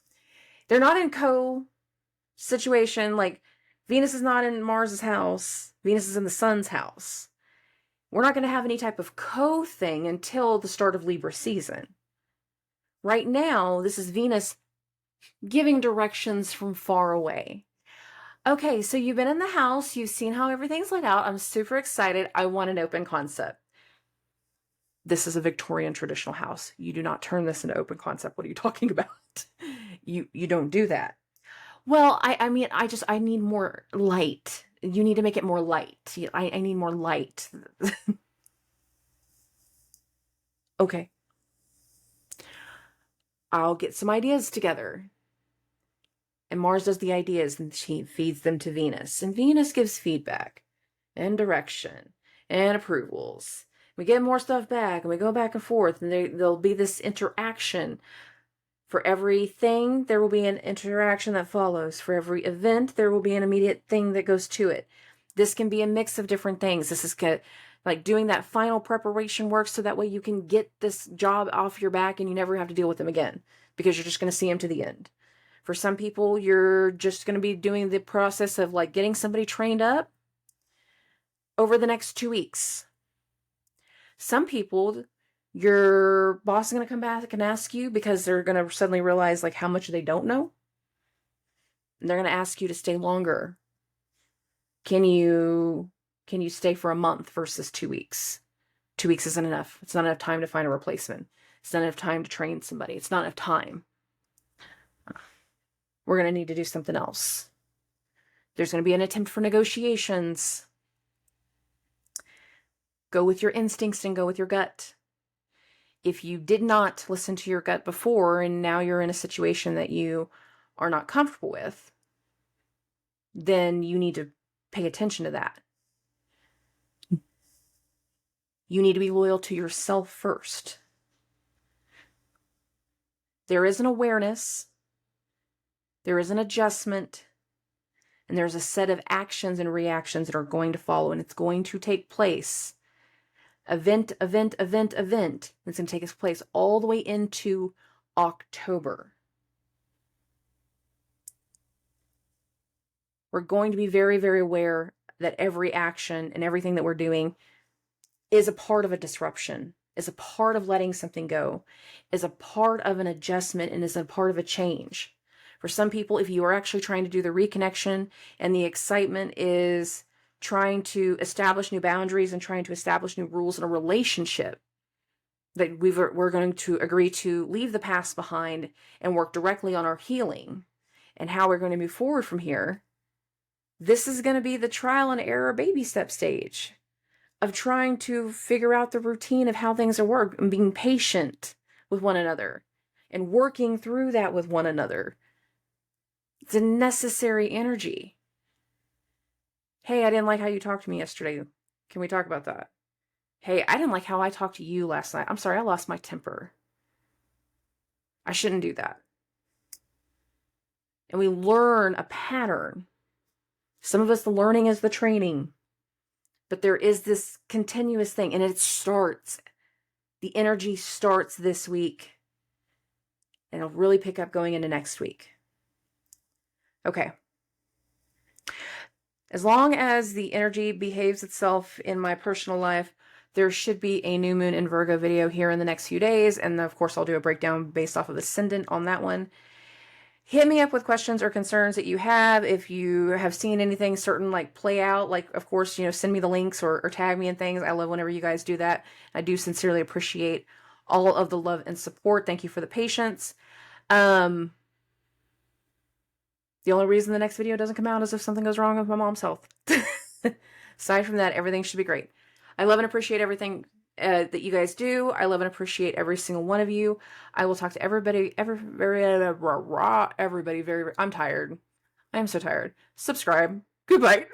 They're not in co-situation. Like, Venus is not in Mars's house. Venus is in the sun's house. We're not going to have any type of co-thing until the start of Libra season. Right now, this is Venus giving directions from far away. Okay, so you've been in the house. You've seen how everything's laid out. I'm super excited. I want an open concept. This is a Victorian traditional house. You do not turn this into open concept. What are you talking about? You don't do that. Well, I mean, I need more light. You need to make it more light. I need more light. Okay. I'll get some ideas together. And Mars does the ideas, and she feeds them to Venus. And Venus gives feedback and direction and approvals. We get more stuff back, and we go back and forth, and there'll be this interaction. For everything, there will be an interaction that follows. For every event, there will be an immediate thing that goes to it. This can be a mix of different things. This is like doing that final preparation work so that way you can get this job off your back and you never have to deal with them again, because you're just going to see them to the end. For some people, you're just going to be doing the process of like getting somebody trained up over the next 2 weeks. Some people, your boss is going to come back and ask you because they're going to suddenly realize like how much they don't know. And they're going to ask you to stay longer. Can you stay for a month versus 2 weeks? 2 weeks isn't enough. It's not enough time to find a replacement. It's not enough time to train somebody. It's not enough time. we're going to need to do something else. There's going to be an attempt for negotiations. Go with your instincts and go with your gut. If you did not listen to your gut before and now you're in a situation that you are not comfortable with, then you need to pay attention to that. You need to be loyal to yourself first. There is an awareness, there is an adjustment, and there's a set of actions and reactions that are going to follow, and it's going to take place. Event. It's going to take place all the way into October. We're going to be very, very aware that every action and everything that we're doing is a part of a disruption, is a part of letting something go, is a part of an adjustment, and is a part of a change. For some people, if you are actually trying to do the reconnection and the excitement is trying to establish new boundaries and trying to establish new rules in a relationship, that we're going to agree to leave the past behind and work directly on our healing and how we're going to move forward from here. This is going to be the trial and error baby step stage of trying to figure out the routine of how things are worked and being patient with one another and working through that with one another. It's a necessary energy. Hey, I didn't like how you talked to me yesterday. Can we talk about that? Hey, I didn't like how I talked to you last night. I'm sorry, I lost my temper. I shouldn't do that. And we learn a pattern. Some of us, the learning is the training. But there is this continuous thing, and it starts. The energy starts this week. And it'll really pick up going into next week. Okay. As long as the energy behaves itself in my personal life, there should be a new moon in Virgo video here in the next few days. And of course, I'll do a breakdown based off of ascendant on that one. Hit me up with questions or concerns that you have. If you have seen anything certain like play out, like of course, send me the links or tag me and things. I love whenever you guys do that. I do sincerely appreciate all of the love and support. Thank you for the patience. The only reason the next video doesn't come out is if something goes wrong with my mom's health. Aside from that, everything should be great. I love and appreciate everything that you guys do. I love and appreciate every single one of you. I will talk to everybody, everybody very, I'm tired. I am so tired. Subscribe. Goodbye.